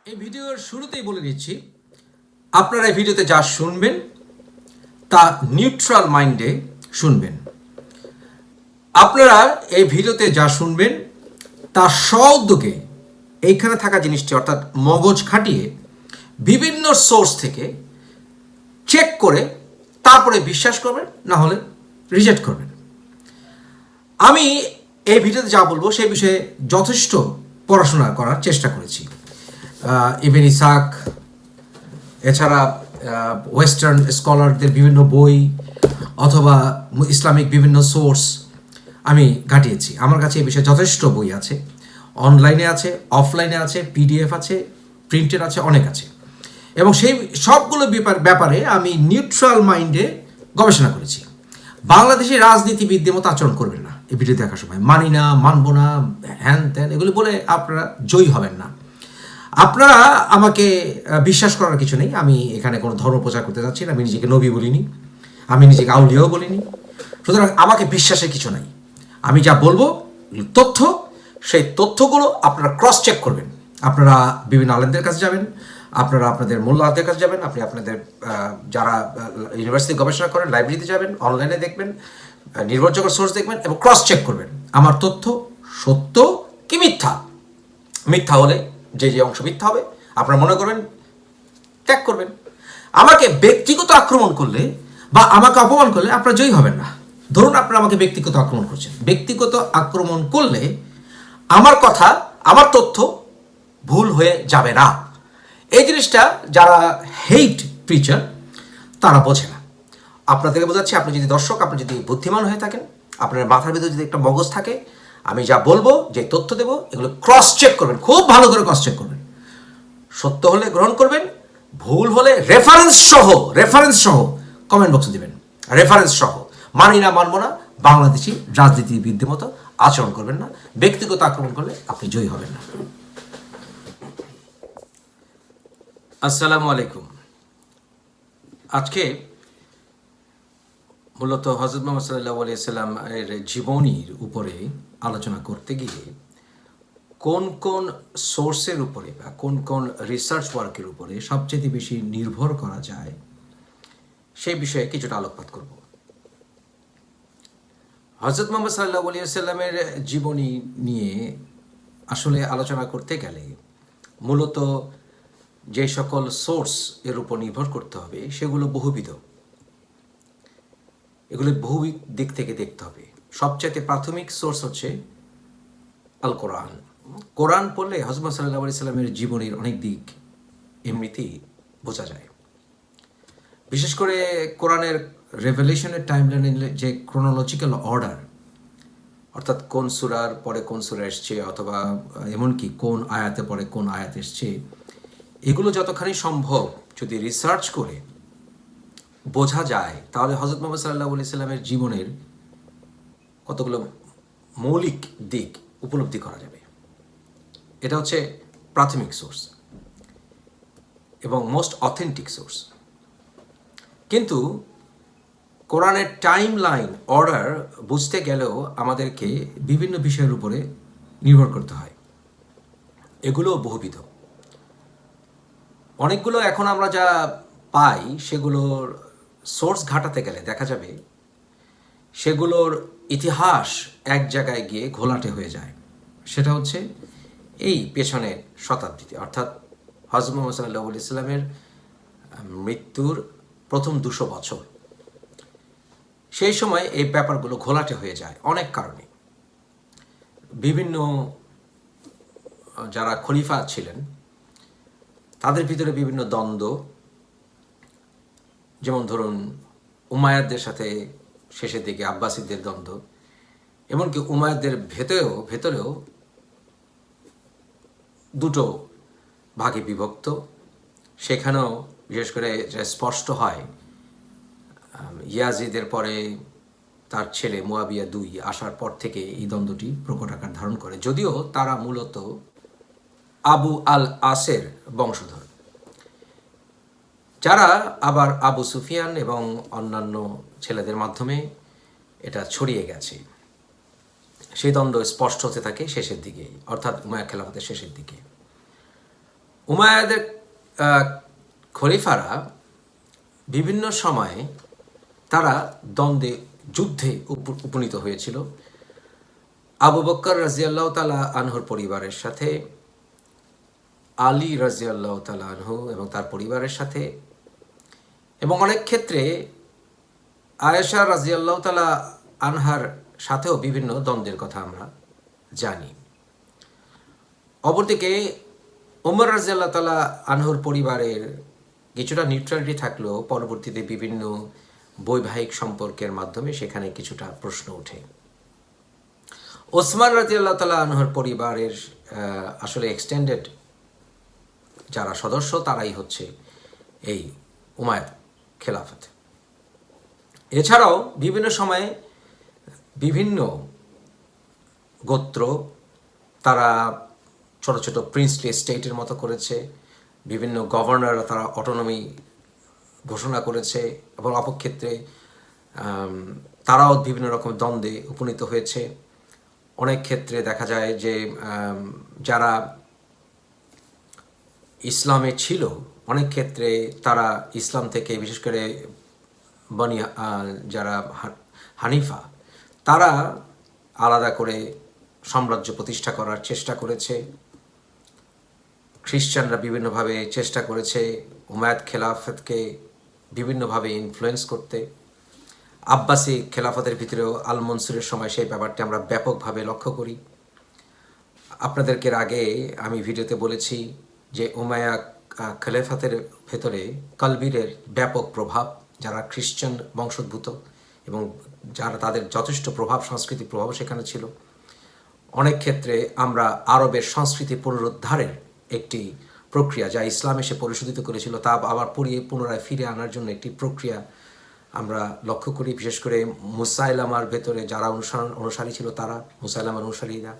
এই ভিডিওর শুরুতেই বলে দিচ্ছি, আপনারা এই ভিডিওতে যা শুনবেন তা নিউট্রাল মাইন্ডে শুনবেন। আপনারা এই ভিডিওতে যা শুনবেন তা সউদ্যোগে এইখানে থাকা জিনিসটি অর্থাৎ মগজ খাটিয়ে বিভিন্ন সোর্স থেকে চেক করে তারপরে বিশ্বাস করবেন, না হলে রিজেক্ট করবেন। আমি এই ভিডিওতে যা বলবো সেই বিষয়ে যথেষ্ট পড়াশোনা করার চেষ্টা করেছি। ইবনে ইসহাক, এছাড়া ওয়েস্টার্ন স্কলারদের বিভিন্ন বই অথবা ইসলামিক বিভিন্ন সোর্স আমি ঘাটিয়েছি। আমার কাছে এই বিষয়ে যথেষ্ট বই আছে, অনলাইনে আছে, অফলাইনে আছে, পিডিএফ আছে, প্রিন্টেড আছে, অনেক আছে। এবং সেই সবগুলো ব্যাপারে আমি নিউট্রাল মাইন্ডে গবেষণা করেছি। বাংলাদেশের রাজনীতিবিদদের মতো আচরণ করবেন না এই ভিডিও দেখার সময়। মানি না, মানবো না, হ্যান ত্যান এগুলি বলে আপনারা জয়ী হবেন না। আপনারা আমাকে বিশ্বাস করার কিছু নেই। আমি এখানে কোনো ধর্ম প্রচার করতে যাচ্ছি না। আমি নিজেকে নবী বলিনি, আমি নিজেকে আউলিয়াও বলিনি। সুতরাং আমাকে বিশ্বাসের কিছু নাই। আমি যা বলবো তথ্য, সেই তথ্যগুলো আপনারা ক্রস চেক করবেন। আপনারা বিভিন্ন আলেমদের কাছে যাবেন, আপনারা আপনাদের মোল্লাদের কাছে যাবেন, আপনি আপনাদের যারা ইউনিভার্সিটি গবেষণা করেন লাইব্রেরিতে যাবেন, অনলাইনে দেখবেন, নির্ভরযোগ্য সোর্স দেখবেন এবং ক্রস চেক করবেন আমার তথ্য সত্য কি মিথ্যা। মিথ্যা হলে যে যে অংশ মিথ্যা হবে আপনারা মনে করবেন, ত্যাগ করবেন। আমাকে ব্যক্তিগত আক্রমণ করলে বা আমাকে অপমান করলে আপনারা জয়ী হবেন না। ধরুন আপনারা আমাকে ব্যক্তিগত আক্রমণ করছেন, ব্যক্তিগত আক্রমণ করলে আমার কথা, আমার তথ্য ভুল হয়ে যাবে না। এই জিনিসটা যারা হেইট প্রিচার তারা বোঝে না। আপনাদেরকে বোঝাচ্ছি, আপনি যদি দর্শক, আপনি যদি বুদ্ধিমান হয়ে থাকেন, আপনার মাথার ভিতরে যদি একটা মগজ থাকে, আমি যা বলবো, যে তথ্য দেবো, এগুলো ক্রস চেক করবেন, খুব ভালো করে ক্রস চেক করবেন। সত্য হলে গ্রহণ করবেন, ভুল হলে রেফারেন্স সহ কমেন্ট বক্সে দেবেন। রেফারেন্স সহ। মানি না, মানবো না, বাংলাদেশি রাজনীতিবিদদের মতো আচরণ করবেন না। ব্যক্তিগত আক্রমণ করলে আপনি জয়ী হবেন না। আসসালামু আলাইকুম। আজকে মূলত হযরত মুহাম্মদ সাল্লাল্লাহু আলাইহি সাল্লাম এর জীবনীর উপরে আলোচনা করতে গিয়ে কোন কোন সোর্সের উপরে বা কোন কোন রিসার্চ ওয়ার্কের উপরে সবচেয়ে বেশি নির্ভর করা যায় সেই বিষয়ে কিছুটা আলোকপাত করব। হযরত মুহাম্মদ সাল্লাল্লাহু আলাইহি সাল্লামের জীবনী নিয়ে আসলে আলোচনা করতে গেলে মূলত যে সকল সোর্স এর উপর নির্ভর করতে হবে সেগুলো বহুবিধ। এগুলো বহু দিক থেকে দেখতে হবে। সবচাইতে প্রাথমিক সোর্স হচ্ছে আল কোরআন। কোরআন পড়লে হযরত সাল্লাল্লাহু আলাইহি সাল্লামের জীবনের অনেক দিক এমনিতেই বোঝা যায়। বিশেষ করে কোরআনের রেভেলেশনের টাইমলাইনের যে ক্রোনোলজিক্যাল অর্ডার, অর্থাৎ কোন সূরার পরে কোন সূরা এসছে, অথবা এমনকি কোন আয়াতে পরে কোন আয়াত এসছে, এগুলো যতখানি সম্ভব যদি রিসার্চ করে বোঝা যায়, তাহলে হযরত মুহাম্মদ সাল্লাল্লাহু আলাইহি সাল্লামের জীবনের কতগুলো মৌলিক দিক উপলব্ধি করা যাবে। এটা হচ্ছে প্রাথমিক সোর্স এবং মোস্ট অথেন্টিক সোর্স। কিন্তু কোরআনের টাইম লাইন অর্ডার বুঝতে গেলেও আমাদেরকে বিভিন্ন বিষয়ের উপরে নির্ভর করতে হয়। এগুলো বহুবিধ। অনেকগুলো এখন আমরা যা পাই সেগুলোর সোর্স ঘাটাতে গেলে দেখা যাবে সেগুলোর ইতিহাস এক জায়গায় গিয়ে ঘোলাটে হয়ে যায়। সেটা হচ্ছে এই পেছনের শতাব্দীতে, অর্থাৎ হযরত মুহাম্মদ সাল্লাল্লাহু আলাইহি সাল্লামের মৃত্যুর প্রথম 200 বছর। সেই সময় এই ব্যাপারগুলো ঘোলাটে হয়ে যায় অনেক কারণে। বিভিন্ন যারা খলিফা ছিলেন তাদের ভিতরে বিভিন্ন দ্বন্দ্ব, যেমন ধরুন উমাইয়াদের সাথে শেষের দিকে আব্বাসীদের দ্বন্দ্ব, এমনকি উমাইয়াদের ভেতরেও দুটো ভাগে বিভক্ত। সেখানেও বিশেষ করে স্পষ্ট হয় ইয়াজিদের পরে তার ছেলে মুয়াবিয়া 2 আসার পর থেকে এই দ্বন্দ্বটি প্রকট আকার ধারণ করে, যদিও তারা মূলত আবু আল আসের বংশধর, যারা আবার আবু সুফিয়ান এবং অন্যান্য ছেলেদের মাধ্যমে এটা ছড়িয়ে গেছে। সেই দ্বন্দ্ব স্পষ্ট হতে থাকে শেষের দিকে, অর্থাৎ উমাইয়া খেলাফতের শেষের দিকে। উমাইয়াদের খলিফারা বিভিন্ন সময়ে তারা দ্বন্দ্বে যুদ্ধে উপনীত হয়েছিল আবু বকর রাজিয়াল্লাহ তাআলা আনহুর পরিবারের সাথে, আলী রাজিয়াল্লাহ তাআলা আনহু এবং তার পরিবারের সাথে, এবং অনেক ক্ষেত্রে আয়েশা রাজিয়াল্লাহ তাআলা আনহার সাথেও বিভিন্ন দ্বন্দ্বের কথা আমরা জানি। অপরদিকে ওমর রাজিয়াল্লাহ তাআলা আনহুর পরিবারের কিছুটা নিউট্রালিটি থাকলেও পরবর্তীতে বিভিন্ন বৈবাহিক সম্পর্কের মাধ্যমে সেখানে কিছুটা প্রশ্ন ওঠে। ওসমান রাদিয়াল্লাহু তাআলা আনহুর পরিবারের আসলে এক্সটেন্ডেড যারা সদস্য তারাই হচ্ছে এই উমাইয়াদ খেলাফত। এছাড়াও বিভিন্ন সময়ে বিভিন্ন গোত্র তারা ছোট ছোট প্রিন্সলি স্টেটের মতো করেছে, বিভিন্ন গভর্নররা তারা অটোনমি ঘোষণা করেছে, এবং অপরক্ষেত্রে তারাও বিভিন্ন রকম দ্বন্দ্বে উপনীত হয়েছে। অনেক ক্ষেত্রে দেখা যায় যে যারা ইসলামে ছিল অনেক ক্ষেত্রে তারা ইসলাম থেকে, বিশেষ করে বনি যারা হানিফা, তারা আলাদা করে সাম্রাজ্য প্রতিষ্ঠা করার চেষ্টা করেছে। খ্রিস্টানরা বিভিন্নভাবে চেষ্টা করেছে উমাইয়াদ খেলাফতকে বিভিন্নভাবে ইনফ্লুয়েন্স করতে। আব্বাসি খেলাফতের ভিতরেও আল মনসুরের সময় সেই ব্যাপারটি আমরা ব্যাপকভাবে লক্ষ্য করি। আপনাদেরকে আগে আমি ভিডিওতে বলেছি যে উমাইয়া খেলাফতের ভেতরে কালবিরের ব্যাপক প্রভাব, যারা খ্রিস্টান বংশোদ্ভূত এবং যারা তাদের যথেষ্ট প্রভাব, সাংস্কৃতিক প্রভাব সেখানে ছিল। অনেক ক্ষেত্রে আমরা আরবের সংস্কৃতি পুনরুদ্ধারের একটি প্রক্রিয়া, যা ইসলাম এসে পরিশোধিত করেছিল, তা আবার পুনরায় ফিরে আনার জন্য একটি প্রক্রিয়া আমরা লক্ষ্য করি। বিশেষ করে মুসাইলামার ভেতরে যারা অনুসারী ছিল তারা, মুসাইলামার অনুসারীরা,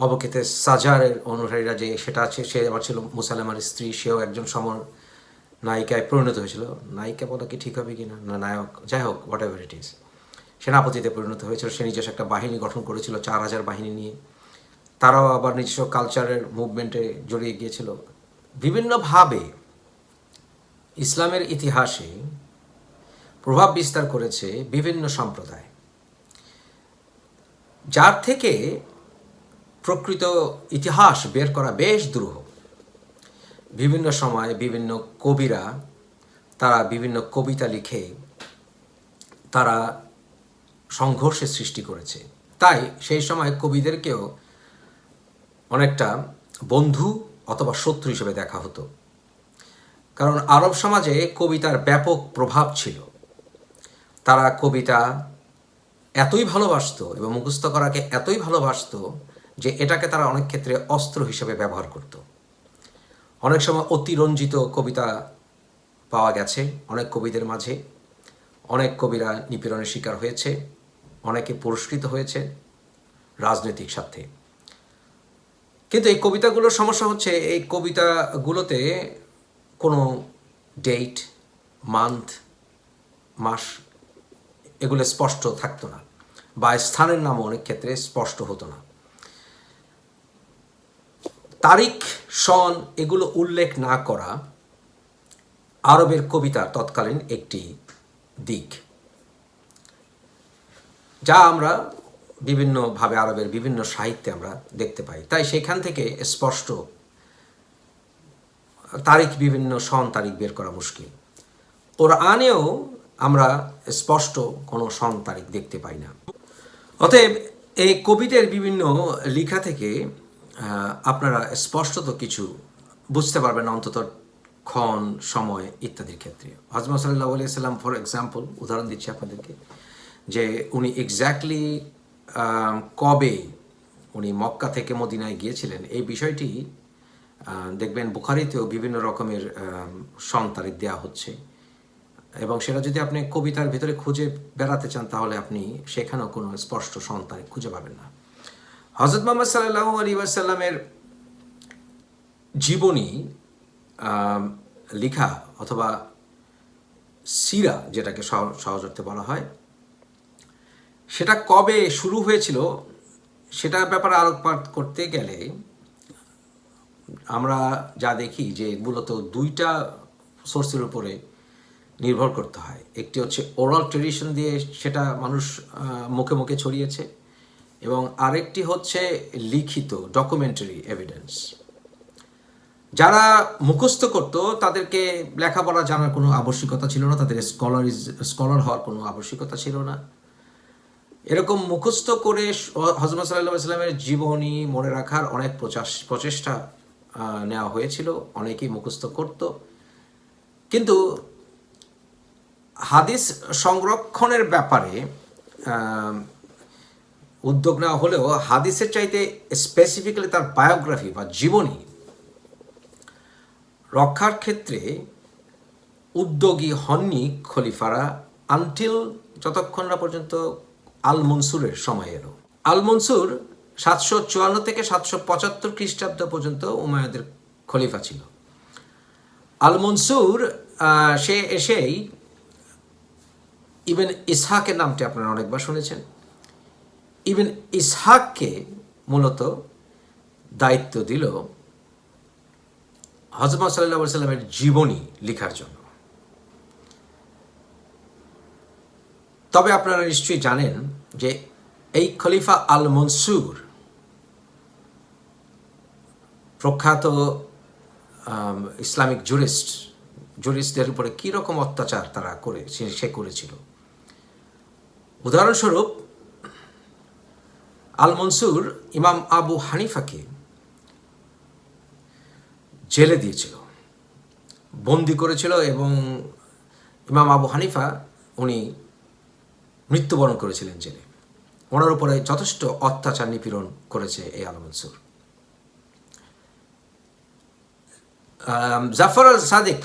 অবক্ষেত্রে সাজারের অনুসারীরা যে সেটা আছে, সে আবার ছিল মুসাইলামার স্ত্রী, সেও একজন নায়িকায় পরিণত হয়েছিল। নায়িকা বলা কি ঠিক হবে কি না, নায়ক, যাই হোক, হোয়াট এভার ইট ইজ, সেনাপতিতে পরিণত হয়েছিল। সে নিজস্ব একটা বাহিনী গঠন করেছিল 4000 বাহিনী নিয়ে। তারাও আবার নিজস্ব কালচারের মুভমেন্টে জড়িয়ে গিয়েছিল। বিভিন্নভাবে ইসলামের ইতিহাসে প্রভাব বিস্তার করেছে বিভিন্ন সম্প্রদায়, যার থেকে প্রকৃত ইতিহাস বের করা বেশ দুরূহ। বিভিন্ন সময় বিভিন্ন কবিরা তারা বিভিন্ন কবিতা লিখে তারা সংঘর্ষের সৃষ্টি করেছে। তাই সেই সময় কবিদেরকেও অনেকটা বন্ধু অথবা শত্রু হিসেবে দেখা হতো, কারণ আরব সমাজে কবিতার ব্যাপক প্রভাব ছিল। তারা কবিতা এতই ভালোবাসতো এবং মুখস্থ করাকে এতই ভালোবাসতো যে এটাকে তারা অনেক ক্ষেত্রে অস্ত্র হিসেবে ব্যবহার করত। অনেক সময় অতিরঞ্জিত কবিতা পাওয়া গেছে অনেক কবিদের মাঝে। অনেক কবিরা নিপীড়নের শিকার হয়েছে, অনেকে পুরস্কৃত হয়েছে রাজনৈতিক স্বার্থে। কিন্তু এই কবিতাগুলোর সমস্যা হচ্ছে, এই কবিতাগুলোতে কোনো ডেট, মান্থ, মাস এগুলো স্পষ্ট থাকতো না, বা স্থানের নামও অনেক ক্ষেত্রে স্পষ্ট হতো না। তারিখ, সন এগুলো উল্লেখ না করা আরবের কবিতার তৎকালীন একটি দিক, যা আমরা বিভিন্নভাবে আরবের বিভিন্ন সাহিত্যে আমরা দেখতে পাই। তাই সেখান থেকে স্পষ্ট তারিখ, বিভিন্ন সন তারিখ বের করা মুশকিল। কোরআনেও আমরা স্পষ্ট কোনো সন তারিখ দেখতে পাই না। অতএব এই কবিদের বিভিন্ন লেখা থেকে আপনারা স্পষ্টত কিছু বুঝতে পারবেন, অন্তত ক্ষণ, সময় ইত্যাদির ক্ষেত্রে। হযরত সাল্লাল্লাহু আলাইহি সাল্লাম, ফর এক্সাম্পল, উদাহরণ দিচ্ছি আপনাদেরকে, যে উনি এক্স্যাক্টলি কবে উনি মক্কা থেকে মদিনায় গিয়েছিলেন, এই বিষয়টি দেখবেন বুখারীতেও বিভিন্ন রকমের সন তারিখ দেওয়া হচ্ছে। এবং সেটা যদি আপনি কবিতার ভিতরে খুঁজে বেড়াতে চান, তাহলে আপনি সেখানেও কোনো স্পষ্ট সন তারিখ খুঁজে পাবেন না। হযরত মুহাম্মদ সাল্লাল্লাহু আলাইহি ওয়াসাল্লামের জীবনী লেখা অথবা সিরা, যেটাকে সহজ অর্থে বলা হয়, সেটা কবে শুরু হয়েছিল সেটার ব্যাপারে আলোকপাত করতে গেলে আমরা যা দেখি যে মূলত দুইটা সোর্সের উপরে নির্ভর করতে হয়। একটি হচ্ছে ওরাল ট্রেডিশন দিয়ে সেটা মানুষ মুখে মুখে ছড়িয়েছে, এবং আরেকটি হচ্ছে লিখিত ডকুমেন্টারি এভিডেন্স। যারা মুখস্থ করত তাদেরকে লেখাপড়া জানার কোনো আবশ্যকতা ছিল না, তাদের স্কলার হওয়ার কোনো আবশ্যকতা ছিল না। এরকম মুখস্থ করে হযরত সাল্লাল্লাহু আলাইহি ওয়াসাল্লামের জীবনী মনে রাখার অনেক প্রচেষ্টা নেওয়া হয়েছিল, অনেকেই মুখস্থ করত, কিন্তু হাদিস সংরক্ষণের ব্যাপারে উদ্যোগ নেওয়া হলেও হাদিসের চাইতে স্পেসিফিক্যালি তার বায়োগ্রাফি বা জীবনী রক্ষার ক্ষেত্রে উদ্যোগী হননি খলিফারা আনটিল যতক্ষণ না পর্যন্ত আল মনসুরের সময় এলো। আল মনসুর 754 থেকে 775 খ্রিস্টাব্দ পর্যন্ত উমাইয়াদের খলিফা ছিল। আল মনসুর সে এসেই ইবন ইসহাকের নামটি আপনারা অনেকবার শুনেছেন। ইবন ইসহাককে মূলত দায়িত্ব দিল হযরত সাল্লাল্লাহু আলাইহি ওয়াসাল্লামের জীবনী লেখার জন্য। তবে আপনারা নিশ্চয়ই জানেন যে এই খলিফা আল মনসুর প্রখ্যাত ইসলামিক জুরিস্টদের উপরে কীরকম অত্যাচার তারা সে করেছিল। উদাহরণস্বরূপ আল মনসুর ইমাম আবু হানিফাকে জেলে দিয়েছিল, বন্দি করেছিল, এবং ইমাম আবু হানিফা উনি মৃত্যুবরণ করেছিলেন জেলে। ওনার উপরে যথেষ্ট অত্যাচার নিপীড়ন করেছে এই আল মনসুর। জাফর আল সাদিক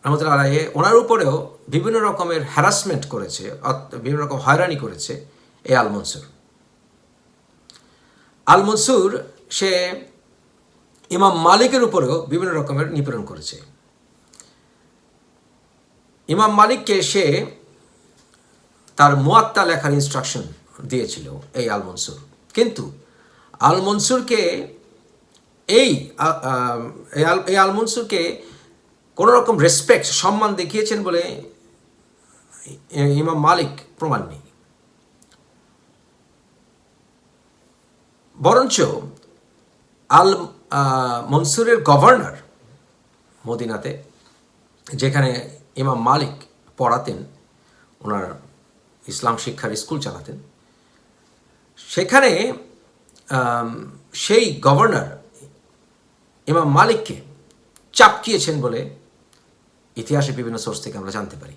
রহমতুল্লাহ আলাইহি ওনার উপরেও বিভিন্ন রকমের হ্যারাসমেন্ট করেছে, বিভিন্ন রকম হয়রানি করেছে এই আল মনসুর। আল মনসুর সে ইমাম মালিকের উপরেও বিভিন্ন রকমের নিপীড়ন করেছে। ইমাম মালিককে সে তার মুয়াত্তা লেখার ইনস্ট্রাকশন দিয়েছিল এই আল মনসুর, কিন্তু আল মনসুরকে এই আল মনসুরকে কোনো রকম রেসপেক্ট সম্মান দেখিয়েছেন বলে ইমাম মালিক প্রমাণ নেই। বরঞ্চ আল মনসুরের গভর্নর মদিনাতে, যেখানে ইমাম মালিক পড়াতেন, ওনার ইসলাম শিক্ষার স্কুল চালাতেন, সেখানে সেই গভর্নর ইমাম মালিককে চাপকিয়েছেন বলে ইতিহাসে বিভিন্ন সোর্স থেকে আমরা জানতে পারি।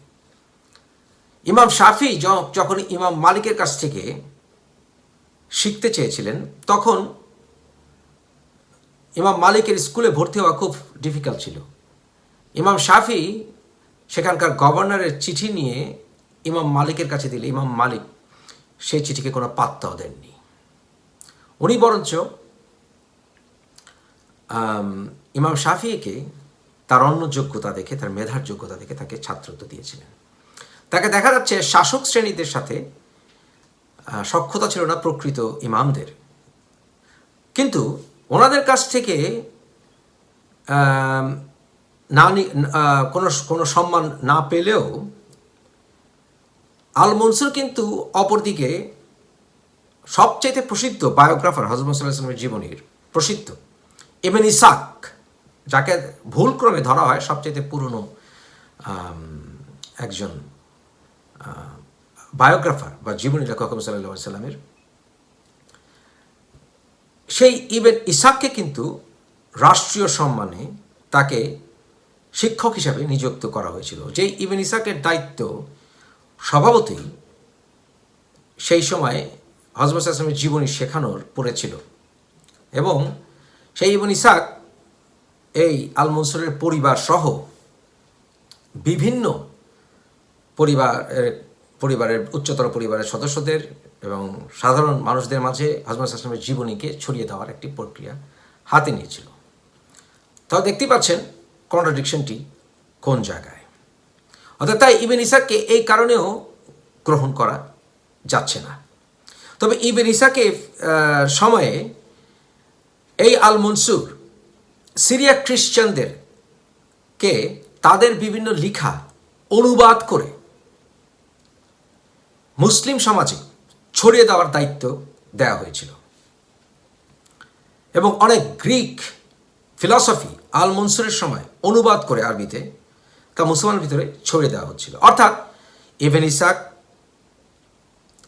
ইমাম শাফি যখন ইমাম মালিকের কাছ থেকে শিখতে চেয়েছিলেন, তখন ইমাম মালিকের স্কুলে ভর্তি হওয়া খুব ডিফিকাল্ট ছিল। ইমাম শাফি সেখানকার গভর্নরের চিঠি নিয়ে ইমাম মালিকের কাছে দিলে ইমাম মালিক সেই চিঠিকে কোনো পাত্তাও দেননি। উনি বরঞ্চ ইমাম শাফিকে তার অন্য যোগ্যতা দেখে, তার মেধার যোগ্যতা দেখে তাকে ছাত্রত্ব দিয়েছিলেন। তাকে দেখা যাচ্ছে শাসক শ্রেণীদের সাথে সখ্যতা ছিল না প্রকৃত ইমামদের, কিন্তু ওনাদের কাছ থেকে কোনো সম্মান না পেলেও আল মনসুর কিন্তু অপরদিকে সবচেয়ে প্রসিদ্ধ বায়োগ্রাফার হযরত মুহাম্মদ সাল্লাল্লাহু আলাইহি ওয়াসাল্লামের জীবনীর প্রসিদ্ধ ইবন ইসহাক, যাকে ভুলক্রমে ধরা হয় সবচেয়ে পুরনো একজন বায়োগ্রাফার বা জীবনী লেখক সাল্লাল্লাহু আলাইহি ওয়াসাল্লামের, সেই ইবন ইসহাককে কিন্তু রাষ্ট্রীয় সম্মানে তাকে শিক্ষক হিসাবে নিযুক্ত করা হয়েছিল। যেই ইবন ইসহাকের দায়িত্ব স্বভাবতই সেই সময় হযরত মুহাম্মদ সাল্লাল্লাহু আলাইহি ওয়াসাল্লামের জীবনী শেখানোর পড়েছিল, এবং সেই ইবন ইসহাক এই আল মনসুরের পরিবার সহ বিভিন্ন পরিবারের উচ্চতর পরিবারের সদস্যদের এবং সাধারণ মানুষদের মাঝে হযরত মুহাম্মদ সাল্লাল্লাহু আলাইহি ওয়াসাল্লামের জীবনীকে ছড়িয়ে দেওয়ার একটি প্রক্রিয়া হাতে নিয়েছিল। তাও দেখতেই পাচ্ছেন কন্ট্রাডিকশনটি কোন জায়গায়। অর্থাৎ তাই ইবন ইসহাককে এই কারণেও গ্রহণ করা যাচ্ছে না। তবে ইবন ইসহাকের সময়ে এই আল মনসুর সিরিয়া খ্রিস্টানদেরকে তাদের বিভিন্ন লেখা অনুবাদ করে মুসলিম সমাজে ছড়িয়ে দেওয়ার দায়িত্ব দেওয়া হয়েছিল এবং অনেক গ্রিক ফিলসফি আল মনসুরের সময় অনুবাদ করে আরবিতে তা মুসলমানের ভিতরে ছড়িয়ে দেওয়া হচ্ছিল। অর্থাৎ ইবন ইসাক,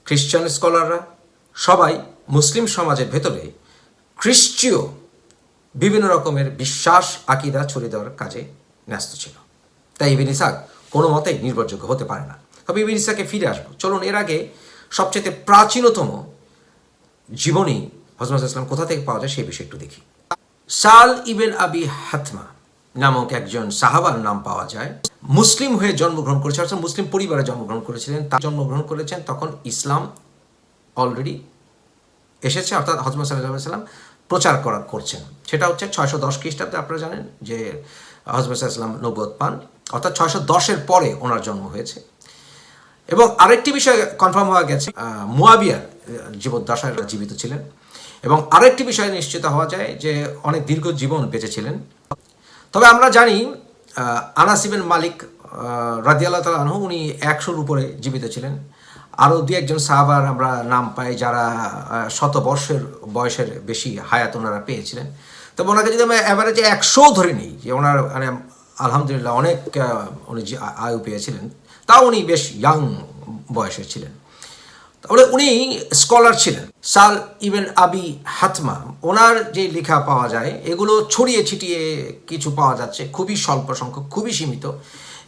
খ্রিস্টান স্কলাররা সবাই মুসলিম সমাজের ভেতরে খ্রিস্টীয় বিভিন্ন রকমের বিশ্বাস আকিদা ছড়িয়ে দেওয়ার কাজে ন্যস্ত ছিল। তাই ইবন ইসাক কোনো মতেই নির্ভরযোগ্য হতে পারে না। তবে ইবন ইসাকে ফিরে আসবো, চলুন এর আগে সবচেয়ে প্রাচীনতম জীবনী হযরত ইসলাম কোথা থেকে পাওয়া যায় সেই বিষয়ে একটু দেখি। সাল ইবেন আবি হাতমা নামক একজন সাহাবার নাম পাওয়া যায়। মুসলিম হয়ে জন্মগ্রহণ করেছে, অর্থাৎ মুসলিম পরিবারে জন্মগ্রহণ করেছিলেন। তা জন্মগ্রহণ করেছেন তখন ইসলাম অলরেডি এসেছে, অর্থাৎ হযরত সাল্লাল্লাহু আলাইহি ওয়াসাল্লাম প্রচার করছেন। সেটা হচ্ছে 610 খ্রিস্টাব্দে। আপনারা জানেন যে হযরত সাল্লাল্লাহু নবুয়ত পান, অর্থাৎ 610-এর পরে ওনার জন্ম হয়েছে। এবং আরেকটি বিষয় কনফার্ম হওয়া গেছে, মুয়াবিয়ার জীবদ্দশায় জীবিত ছিলেন। এবং আরেকটি বিষয় নিশ্চিত হওয়া যায় যে অনেক দীর্ঘ জীবন বেঁচেছিলেন। তবে আমরা জানি আনাস ইবনে মালিক রাদিয়াল্লাহু তাআলা আনহু উনি 100-র উপরে জীবিত ছিলেন। আরও দু একজন সাহাবার আমরা নাম পাই যারা 100 বয়সের বেশি হায়াত ওনারা পেয়েছিলেন। তবে ওনাকে যদি আমরা অ্যাভারেজে 100 ধরে নিই, যে ওনার মানে আলহামদুলিল্লাহ অনেক উনি আয়ু পেয়েছিলেন, তাও উনি বেশ ইয়াং বয়সের ছিলেন। তাহলে উনি স্কলার ছিলেন। সাল ইবেন আবি হাতমা, ওনার যে লেখা পাওয়া যায় এগুলো ছড়িয়ে ছিটিয়ে কিছু পাওয়া যাচ্ছে, খুবই স্বল্প সংখ্যক, খুবই সীমিত।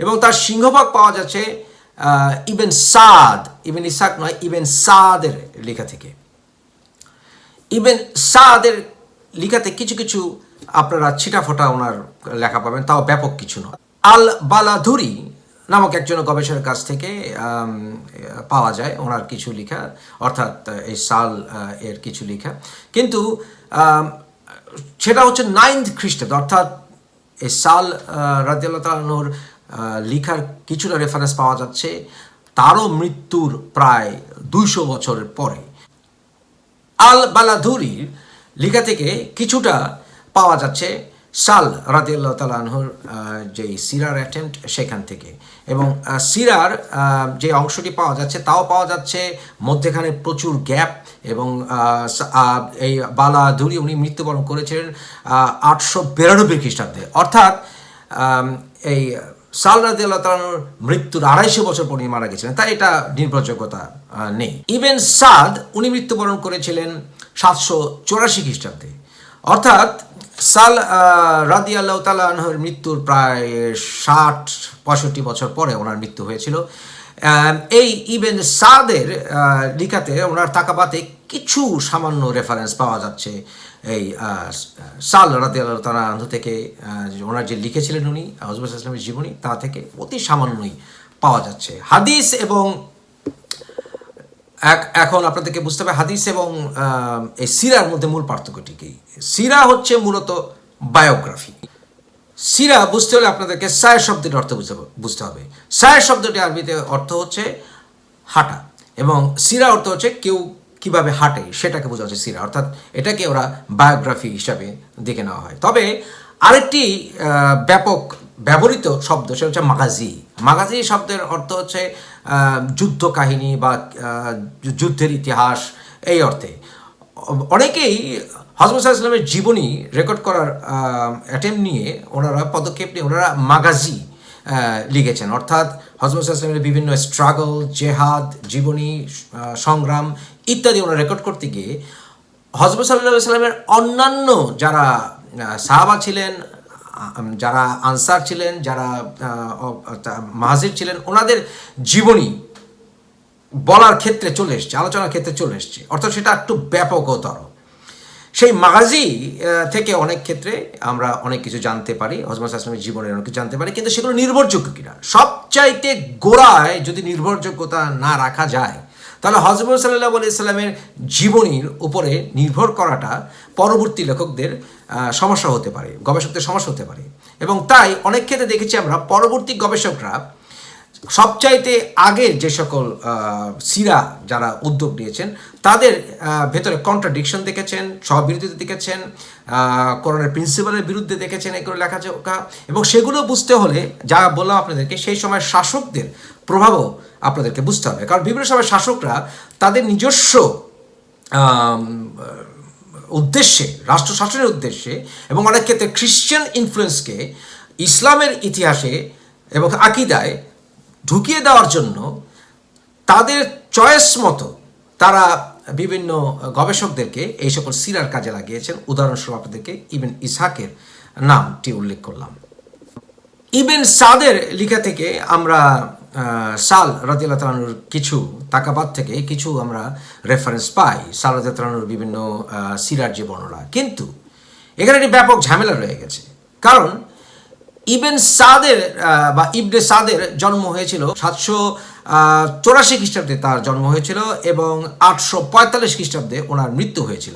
এবং তার সিংহভাগ পাওয়া যাচ্ছে ইবেন সাদ, ইবেন ইসাক নয়, ইবেন সাদের লেখা থেকে। ইবেন সাদের লেখাতে কিছু কিছু আপনারা ছিটাফোটা ওনার লেখা পাবেন, তাও ব্যাপক কিছু নয়। আল বালাধুরি নামক একজন গবেষকের কাছ থেকে পাওয়া যায় ওনার কিছু লেখা, অর্থাৎ এই সাল এর কিছু লেখা। কিন্তু সেটা হচ্ছে 9th খ্রিস্টাব্দ, অর্থাৎ এই সাল রাদিয়াল্লাহু তাআলা আনহুর লেখার কিছুটা রেফারেন্স পাওয়া যাচ্ছে তারও মৃত্যুর প্রায় 200 বছরের পরে। আল বালাধুরির লেখা থেকে কিছুটা পাওয়া যাচ্ছে সাল রাদিয়াল্লাহু তাআলা আনহুর যে সিরার অ্যাটেম্প্ট সেখান থেকে। এবং সিরার যে অংশটি পাওয়া যাচ্ছে তাও পাওয়া যাচ্ছে মধ্যেখানে প্রচুর গ্যাপ। এবং এই বালাধুরি উনি মৃত্যুবরণ করেছিলেন 892 খ্রিস্টাব্দে, অর্থাৎ এই সাল রাদিয়াল্লাহু তাআলা আনহুর মৃত্যুর 250 বছর পরে মারা গেছিলেন, তাই এটা নির্ভরযোগ্যতা নেই। ইবেন সাদ উনি মৃত্যুবরণ করেছিলেন 784 খ্রিস্টাব্দে, অর্থাৎ সাল রাদিয়াল্লাহু তাআলা আনহুর মৃত্যুর প্রায় 60-65 বছর পরে ওনার মৃত্যু হয়েছিল। এই ইবেন সাদের লেখাতে ওনার তাকাবাতে কিছু সামান্য রেফারেন্স পাওয়া যাচ্ছে এই সাল রাদিয়াল্লাহু তাআলা আনহু থেকে। ওনার যে লিখেছিলেন উনি হযরত সাল্লাল্লাহু আলাইহি ওয়াসাল্লামের জীবনী, তা থেকে অতি সামান্যই পাওয়া যাচ্ছে। হাদিস এবং এখন আপনাদেরকে বুঝতে হবে হাদিস এবং এই সিরার মধ্যে মূল পার্থক্যটি কি। সিরা হচ্ছে মূলত বায়োগ্রাফি। সিরা বুঝতে হলে আপনাদেরকে সায়ের শব্দটির অর্থ বুঝতে হবে। সায়ের শব্দটি আরবিতে অর্থ হচ্ছে হাঁটা, এবং সিরা অর্থ হচ্ছে কেউ কিভাবে হাঁটে সেটাকে বোঝা হচ্ছে সিরা, অর্থাৎ এটাকে ওরা বায়োগ্রাফি হিসাবে দেখে নেওয়া হয়। তবে আরেকটি ব্যাপক ব্যবহৃত শব্দ সেটা হচ্ছে মাগাজি। মাগাজি শব্দের অর্থ হচ্ছে যুদ্ধ কাহিনী বা যুদ্ধের ইতিহাস, এই অর্থে। অনেকেই হযরত সাল্লাল্লাহু আলাইহি ওয়াসাল্লামের জীবনী রেকর্ড করার অ্যাটেম্প্ট নিয়ে ওনারা পদক্ষেপ নিয়ে ওনারা মাগাজি লিখেছেন, অর্থাৎ হযরত সাল্লাল্লাহু আলাইহি ওয়াসাল্লামের বিভিন্ন স্ট্রাগল, জেহাদ, জীবনী, সংগ্রাম ইত্যাদি ওনারা রেকর্ড করতে গিয়ে হযরত সাল্লাল্লাহু আলাইহি ওয়াসাল্লামের অন্যান্য যারা সাহাবা ছিলেন, যারা আনসার ছিলেন, যারা মুহাজির ছিলেন, ওনাদের জীবনী বলার ক্ষেত্রে চলে এসছে, আলোচনার ক্ষেত্রে চলে এসছে, অর্থাৎ সেটা একটু ব্যাপকতর। সেই মাগাজি থেকে অনেক ক্ষেত্রে আমরা অনেক কিছু জানতে পারি, হযরত সাল্লাল্লাহু আলাইহি ওয়াসাল্লামের জীবনের অনেক কিছু জানতে পারি, কিন্তু সেগুলো নির্ভরযোগ্য কিনা। সবচাইতে গোড়ায় যদি নির্ভরযোগ্যতা না রাখা যায় তাহলে হযরত সাল্লাল্লাহু আলাইহি ওয়াসাল্লামের জীবনীর উপরে নির্ভর করাটা পরবর্তী লেখকদের সমস্যা হতে পারে, গবেষকদের সমস্যা হতে পারে। এবং তাই অনেক ক্ষেত্রে দেখেছি আমরা পরবর্তী গবেষকরা সবচাইতে আগের যে সকল সিরা যারা উদ্যোগ নিয়েছেন তাদের ভেতরে কন্ট্রাডিকশন দেখেছেন, স্ববিরোধিতা দেখেছেন, কোরআনের প্রিন্সিপালের বিরুদ্ধে দেখেছেন এগুলো লেখাজোখা, এবং সেগুলো বুঝতে হলে যা বললাম আপনাদেরকে সেই সময় শাসকদের প্রভাবও আপনাদেরকে বুঝতে হবে। কারণ বিভিন্ন সময় শাসকরা তাদের নিজস্ব উদ্দেশ্যে, রাষ্ট্র শাসনের উদ্দেশ্যে, এবং অনেক ক্ষেত্রে খ্রিশ্চান ইনফ্লুয়েন্সকে ইসলামের ইতিহাসে এবং আকিদায় ঢুকিয়ে দেওয়ার জন্য তাদের চয়েস মতো তারা বিভিন্ন গবেষকদেরকে এই সকল সিরার কাজে লাগিয়েছেন। উদাহরণস্বরূপ আপনাদেরকে ইবন ইসহাকের নামটি উল্লেখ করলাম। ইবন সাদের লেখা থেকে আমরা সাল রাদিয়াল্লাহু তাআলার কিছু তাকাবাদ থেকে কিছু আমরা রেফারেন্স পাই সাল রাদিয়াল্লাহু তাআলার বিভিন্ন সিরার যে বর্ণনা। কিন্তু এখানে একটি ব্যাপক ঝামেলা রয়ে গেছে, কারণ ইবন সাদের বা ইবনে সাদের জন্ম হয়েছিল 784 খ্রিস্টাব্দে তার জন্ম হয়েছিল এবং 845 খ্রিস্টাব্দে ওনার মৃত্যু হয়েছিল।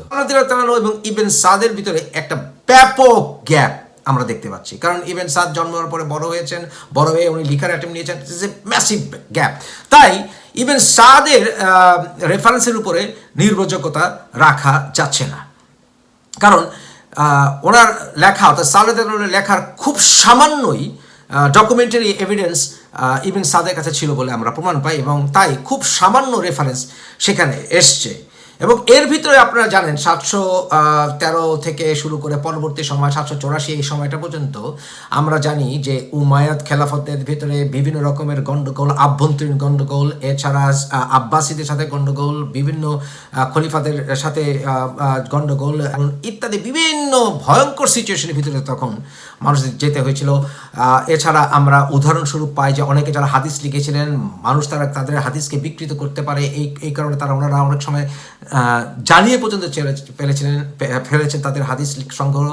এবং ইবন সাদের ভিতরে একটা ব্যাপক গ্যাপ আমরা দেখতে পাচ্ছি, কারণ ইবন সাদ জন্ম হওয়ার পরে বড় হয়েছেন, বড় হয়ে উনি লিখার অ্যাটেম্প নিয়েছেন, ম্যাসিভ গ্যাপ। তাই ইবন সাদের রেফারেন্সের উপরে নির্ভরযোগ্যতা রাখা যাচ্ছে না, কারণ ওনার লেখা অর্থাৎ সালেদের লেখার খুব সামান্যই ডকুমেন্টারি এভিডেন্স ইবন সাদের কাছে ছিল বলে আমরা প্রমাণ পাই, এবং তাই খুব সামান্য রেফারেন্স সেখানে এসছে। এবং এর ভিতরে আপনারা জানেন 713 থেকে শুরু করে পরবর্তী সময় 784 এই সময়টা পর্যন্ত আমরা জানি যে উমাইয়াদ খেলাফতের ভিতরে বিভিন্ন রকমের গণ্ডগোল, আভ্যন্তরীণ গণ্ডগোল, এছাড়া আব্বাসীদের সাথে গণ্ডগোল, বিভিন্ন খলিফাদের সাথে গণ্ডগোল ইত্যাদি বিভিন্ন ভয়ঙ্কর সিচুয়েশনের ভিতরে তখন মানুষ যেতে হয়েছিল। এছাড়া আমরা উদাহরণস্বরূপ পাই যে অনেকে যারা হাদিস লিখেছিলেন মানুষ তারা তাদের হাদিসকে বিকৃত করতে পারে, এই কারণে ওনারা অনেক সময় জানিয়ে পর্যন্ত ফেলেছেন তাদের হাদিস সংগ্রহ।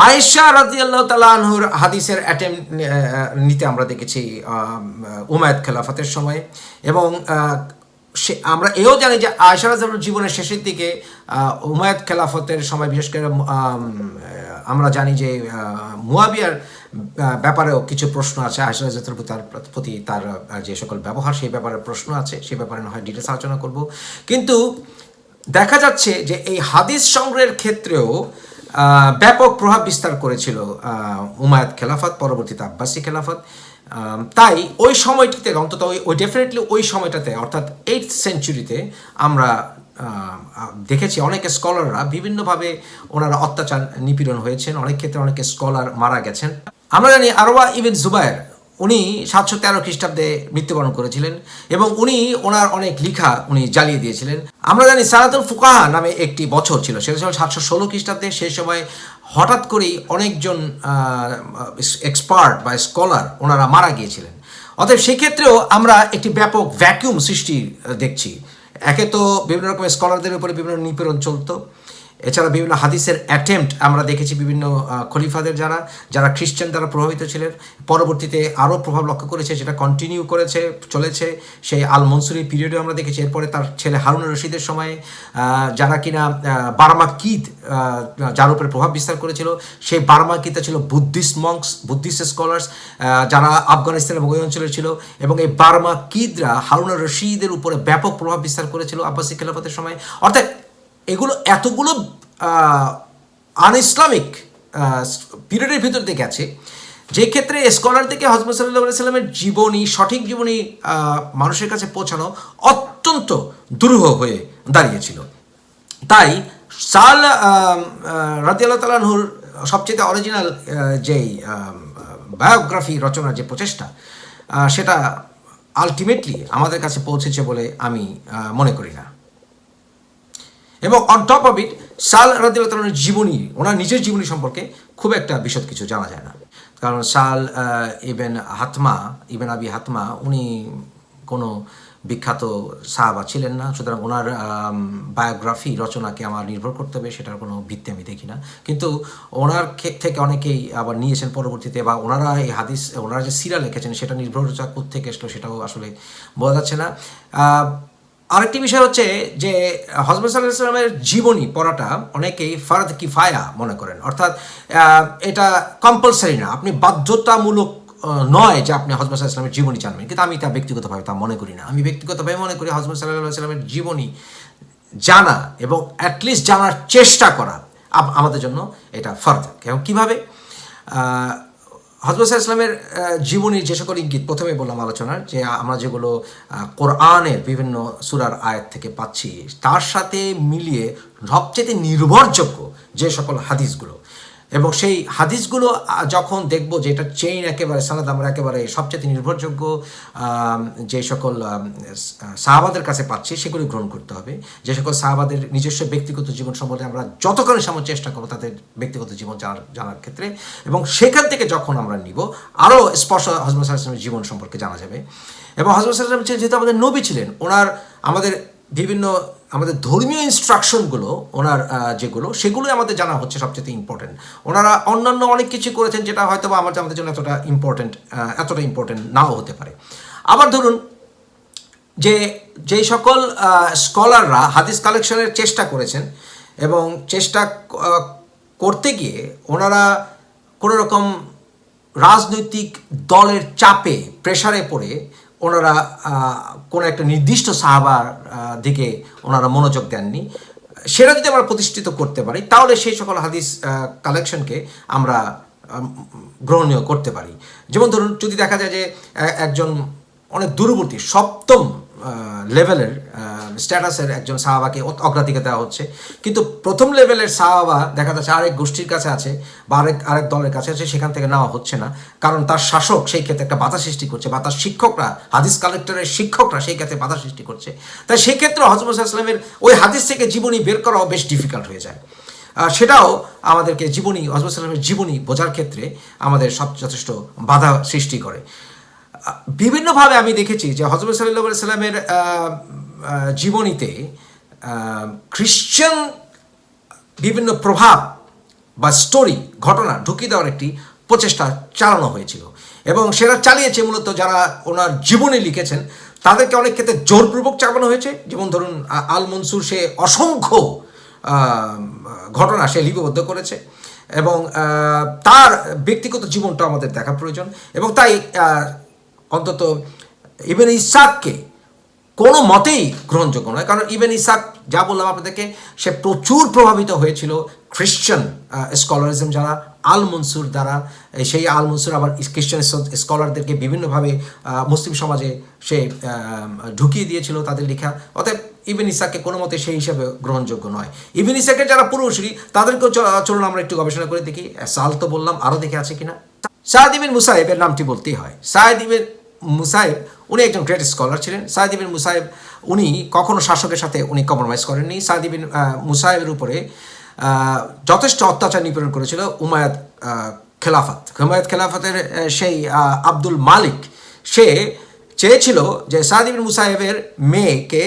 আয়েশা রাদিয়াল্লাহু তাআলা আনহুর হাদিসের অ্যাটেম্প নিতে আমরা দেখেছি উমাইয়াদ খেলাফতের সময়, এবং আমরা এও জানি যে আয়েশা রাদিয়াল্লাহু জীবনের শেষের দিকে উমাইয়াদ খেলাফতের সময় বিশেষ করে আমরা জানি যে মুয়াবিয়ার ব্যাপারেও কিছু প্রশ্ন আছে। আয়েশা রাদিয়াল্লাহু তার প্রতি তার যে সকল ব্যবহার সেই ব্যাপারে প্রশ্ন আছে, সেই ব্যাপারে না হয় ডিটেলস আলোচনা করব। কিন্তু দেখা যাচ্ছে যে এই হাদিস সংগ্রহের ক্ষেত্রেও ব্যাপক প্রভাব বিস্তার করেছিল উমাইয়াদ খেলাফত, পরবর্তীতে আব্বাসী খেলাফত। তাই ওই সময়টিতে অন্তত ওই ডেফিনেটলি ওই সময়টাতে অর্থাৎ 8th সেঞ্চুরিতে আমরা দেখেছি অনেক স্কলাররা বিভিন্নভাবে ওনারা অত্যাচার নিপীড়ন হয়েছেন, অনেক ক্ষেত্রে অনেক স্কলার মারা গেছেন। আমরা জানি আরওয়া ইবন জুবায়ের উনি 713 খ্রিস্টাব্দে মৃত্যুবরণ করেছিলেন এবং উনি ওনার অনেক লেখা উনি জ্বালিয়ে দিয়েছিলেন। আমরা জানি সানাতুল ফুকাহা নামে একটি বছর ছিল, সেটা ছিল 716 খ্রিস্টাব্দে। সেই সময় হঠাৎ করেই অনেকজন এক্সপার্ট বা স্কলার ওনারা মারা গিয়েছিলেন। অতএব সেক্ষেত্রেও আমরা একটি ব্যাপক ভ্যাকুয়াম সৃষ্টি দেখছি। একে তো বিভিন্ন রকমের স্কলারদের উপরে বিভিন্ন নিপীড়ন চলতো, এছাড়া বিভিন্ন হাদিসের অ্যাটেম্প্ট আমরা দেখেছি বিভিন্ন খলিফাদের যারা খ্রিস্টান দ্বারা প্রভাবিত ছিলেন, পরবর্তীতে আরও প্রভাব লক্ষ্য করেছে, যেটা কন্টিনিউ চলেছে সেই আল মনসুরি পিরিয়ডে আমরা দেখেছি। এরপরে তার ছেলে হারুন রশিদের সময়ে যারা কিনা বার্মাকিদ যার উপরে প্রভাব বিস্তার করেছিল, সেই বার্মাকিদটা ছিল বুদ্ধিস্ট স্কলার্স যারা আফগানিস্তান এবং ওই অঞ্চলের ছিল, এবং এই বার্মাকিদরা হারুন রশিদের উপরে ব্যাপক প্রভাব বিস্তার করেছিল আব্বাসী খেলাফতের সময়। অর্থাৎ এতগুলো আন ইসলামিক পিরিয়ডের ভিতর দিয়ে গেছে, যে ক্ষেত্রে স্কলার থেকে হযরত সাল্লাল্লাহু আলাইহি সাল্লামের জীবনী, সঠিক জীবনী মানুষের কাছে পৌঁছানো অত্যন্ত দুরূহ হয়ে দাঁড়িয়েছিল। তাই সাল রাদিয়াল্লাহু তাআলা আনহুর সবচেয়ে অরিজিনাল যেই বায়োগ্রাফি রচনার যে প্রচেষ্টা, সেটা আলটিমেটলি আমাদের কাছে পৌঁছেছে বলে আমি মনে করি না। এবং অন টপ অফ ইট সাল রাদিয়াল্লাহু তাআলার জীবনী, ওনার নিজের জীবনী সম্পর্কে খুব একটা বিশদ কিছু জানা যায় না, কারণ সাল ইবেন আবি হাতমা উনি কোনো বিখ্যাত সাহাবা ছিলেন না। সুতরাং ওনার বায়োগ্রাফি রচনাকে আমার নির্ভর করতে হবে, সেটার কোনো ভিত্তি আমি দেখি না। কিন্তু ওনার থেকে অনেকেই আবার নিয়েছেন পরবর্তীতে, বা ওনারা এই হাদিস, ওনারা যে সিরা লিখেছেন সেটা নির্ভরতা কোত্থেকে আসলো সেটাও আসলে বোঝা যাচ্ছে না। আরেকটি বিষয় হচ্ছে যে হযরত সাল্লাল্লাহু আলাইহি ওয়াসাল্লামের জীবনী পড়াটা অনেকেই ফারদ কিফায়া মনে করেন, অর্থাৎ এটা কম্পালসারি না, আপনি বাধ্যতামূলক নয় যে আপনি হজরত সাল্লাল্লাহু আলাইহি ওয়াসাল্লামের জীবনী জানবেন, কিন্তু আমি তা ব্যক্তিগতভাবে তা মনে করি না। আমি ব্যক্তিগতভাবে মনে করি হজরত সাল্লাল্লাহু আলাইহি ওয়াসাল্লামের জীবনী জানা এবং অ্যাটলিস্ট জানার চেষ্টা করা আমাদের জন্য এটা ফরজ। এবং কীভাবে? হজরত ইসলামের জীবনীর যে সকল ইঙ্গিত প্রথমে বললাম আলোচনার, যে আমরা যেগুলো কোরআনের বিভিন্ন সূরার আয়াত থেকে পাচ্ছি, তার সাথে মিলিয়ে সবচেয়ে নির্ভরযোগ্য যে সকল হাদিসগুলো, এবং সেই হাদিসগুলো যখন দেখব যে এটা চেইন একেবারে সানাদ আমরা একেবারে সবচেয়ে নির্ভরযোগ্য যে সকল সাহাবাদের কাছে পাচ্ছি, সেগুলি গ্রহণ করতে হবে। যে সকল সাহাবাদের নিজস্ব ব্যক্তিগত জীবন সম্বন্ধে আমরা যতক্ষণ সম্ভব চেষ্টা করবো তাদের ব্যক্তিগত জীবন জানার ক্ষেত্রে, এবং সেখান থেকে যখন আমরা নিব আরও স্পষ্ট হজরত সাল্লাল্লাহু আলাইহি ওয়াসাল্লামের জীবন সম্পর্কে জানা যাবে। এবং হজরত সাল্লাল্লাহু আলাইহি ওয়াসাল্লাম যেহেতু আমাদের নবী ছিলেন, ওনার আমাদের ধর্মীয় ইনস্ট্রাকশনগুলো ওনার যেগুলো, সেগুলোই আমাদের জানা হচ্ছে সবচেয়ে ইম্পর্টেন্ট। ওনারা অন্যান্য অনেক কিছু করেছেন যেটা হয়তো বা আমাদের জন্য এতটা ইম্পর্টেন্ট নাও হতে পারে। আবার ধরুন যেই সকল স্কলাররা হাদিস কালেকশনের চেষ্টা করেছেন, এবং চেষ্টা করতে গিয়ে ওনারা কোনো রকম রাজনৈতিক দলের চাপে প্রেশারে পড়ে ওনারা কোনো একটা নির্দিষ্ট সাহাবার দিকে ওনারা মনোযোগ দেননি, সেটা যদি আমরা প্রতিষ্ঠিত করতে পারি তাহলে সেই সকল হাদিস কালেকশনকে আমরা গ্রহণীয় করতে পারি। যেমন ধরুন, যদি দেখা যায় যে একজন অনেক দূরবর্তী সপ্তম লেভেলের স্ট্যাটাসের একজন সাহাবাকে অগ্রাধিকার দেওয়া হচ্ছে, কিন্তু প্রথম লেভেলের সাহাবা দেখা যাচ্ছে আরেক গোষ্ঠীর কাছে আছে বা আরেক দলের কাছে আছে, সেখান থেকে নেওয়া হচ্ছে না, কারণ তার শাসক সেই ক্ষেত্রে একটা বাধা সৃষ্টি করছে, বা তার শিক্ষকরা হাদিস কালেক্টরের শিক্ষকরা সেই ক্ষেত্রে বাধা সৃষ্টি করছে। তাই সেই ক্ষেত্রে হজরত মুহাম্মদ সাল্লাল্লাহু আলাইহি ওয়াসাল্লামের ওই হাদিস থেকে জীবনী বের করাও বেশ ডিফিকাল্ট হয়ে যায়। সেটাও আমাদেরকে হজরত সাল্লাল্লাহু আলাইহি ওয়াসাল্লামের জীবনী বোঝার ক্ষেত্রে আমাদের যথেষ্ট বাধা সৃষ্টি করে। বিভিন্নভাবে আমি দেখেছি যে হজরত সাল্লাল্লাহু আলাইহি ওয়াসাল্লামের জীবনীতে খ্রিশ্চান বিভিন্ন প্রভাব বা স্টোরি ঘটনা ঢুকিয়ে দেওয়ার একটি প্রচেষ্টা চালানো হয়েছিল, এবং সেটা চালিয়েছে মূলত যারা ওনার জীবনী লিখেছেন তাদেরকে অনেক ক্ষেত্রে জোরপূর্বক চালানো হয়েছে। যেমন ধরুন, আল মনসুর সে অসংখ্য ঘটনা সে লিপিবদ্ধ করেছে, এবং তার ব্যক্তিগত জীবনটা আমাদের দেখা প্রয়োজন। এবং তাই অন্তত ইবনে ইসহাককে কোনো মতেই গ্রহণযোগ্য নয়, কারণ ইবনে ইসহাক, যা বললাম আপনাদেরকে, সে প্রচুর প্রভাবিত হয়েছিল খ্রিশ্চান স্কলারিজম যারা আল মনসুর দ্বারা। সেই আল মনসুর আবার খ্রিশ্চান স্কলারদেরকে বিভিন্নভাবে মুসলিম সমাজে সে ঢুকিয়ে দিয়েছিল তাদের লেখা। অতএব ইবনে ইসহাককে কোনো মতে সেই হিসাবে গ্রহণযোগ্য নয়। ইবনে ইসহাকের যারা পূর্বসূরি তাদেরকেও চলুন আমরা একটু গবেষণা করে দেখি। সাল তো বললাম, আরও দেখে আছে কিনা। সাঈদ ইবনে মুসাইয়েবের নামটি বলতেই হয়। সাঈদ ইবনে মুসাইয়েব উনি একজন গ্রেট স্কলার ছিলেন। সাঈদ ইবনে মুসাইয়েব উনি কখনো শাসকের সাথে উনি কম্প্রোমাইজ করেননি। সাঈদ ইবনে মুসাইয়েবের উপরে যথেষ্ট অত্যাচার নিপীড়ন করেছিল উমাইয়াদ খেলাফত। উমাইয়াদ খেলাফতের সেই আব্দুল মালিক সে চেয়েছিল যে সাঈদ ইবনে মুসাইয়েবের মেয়েকে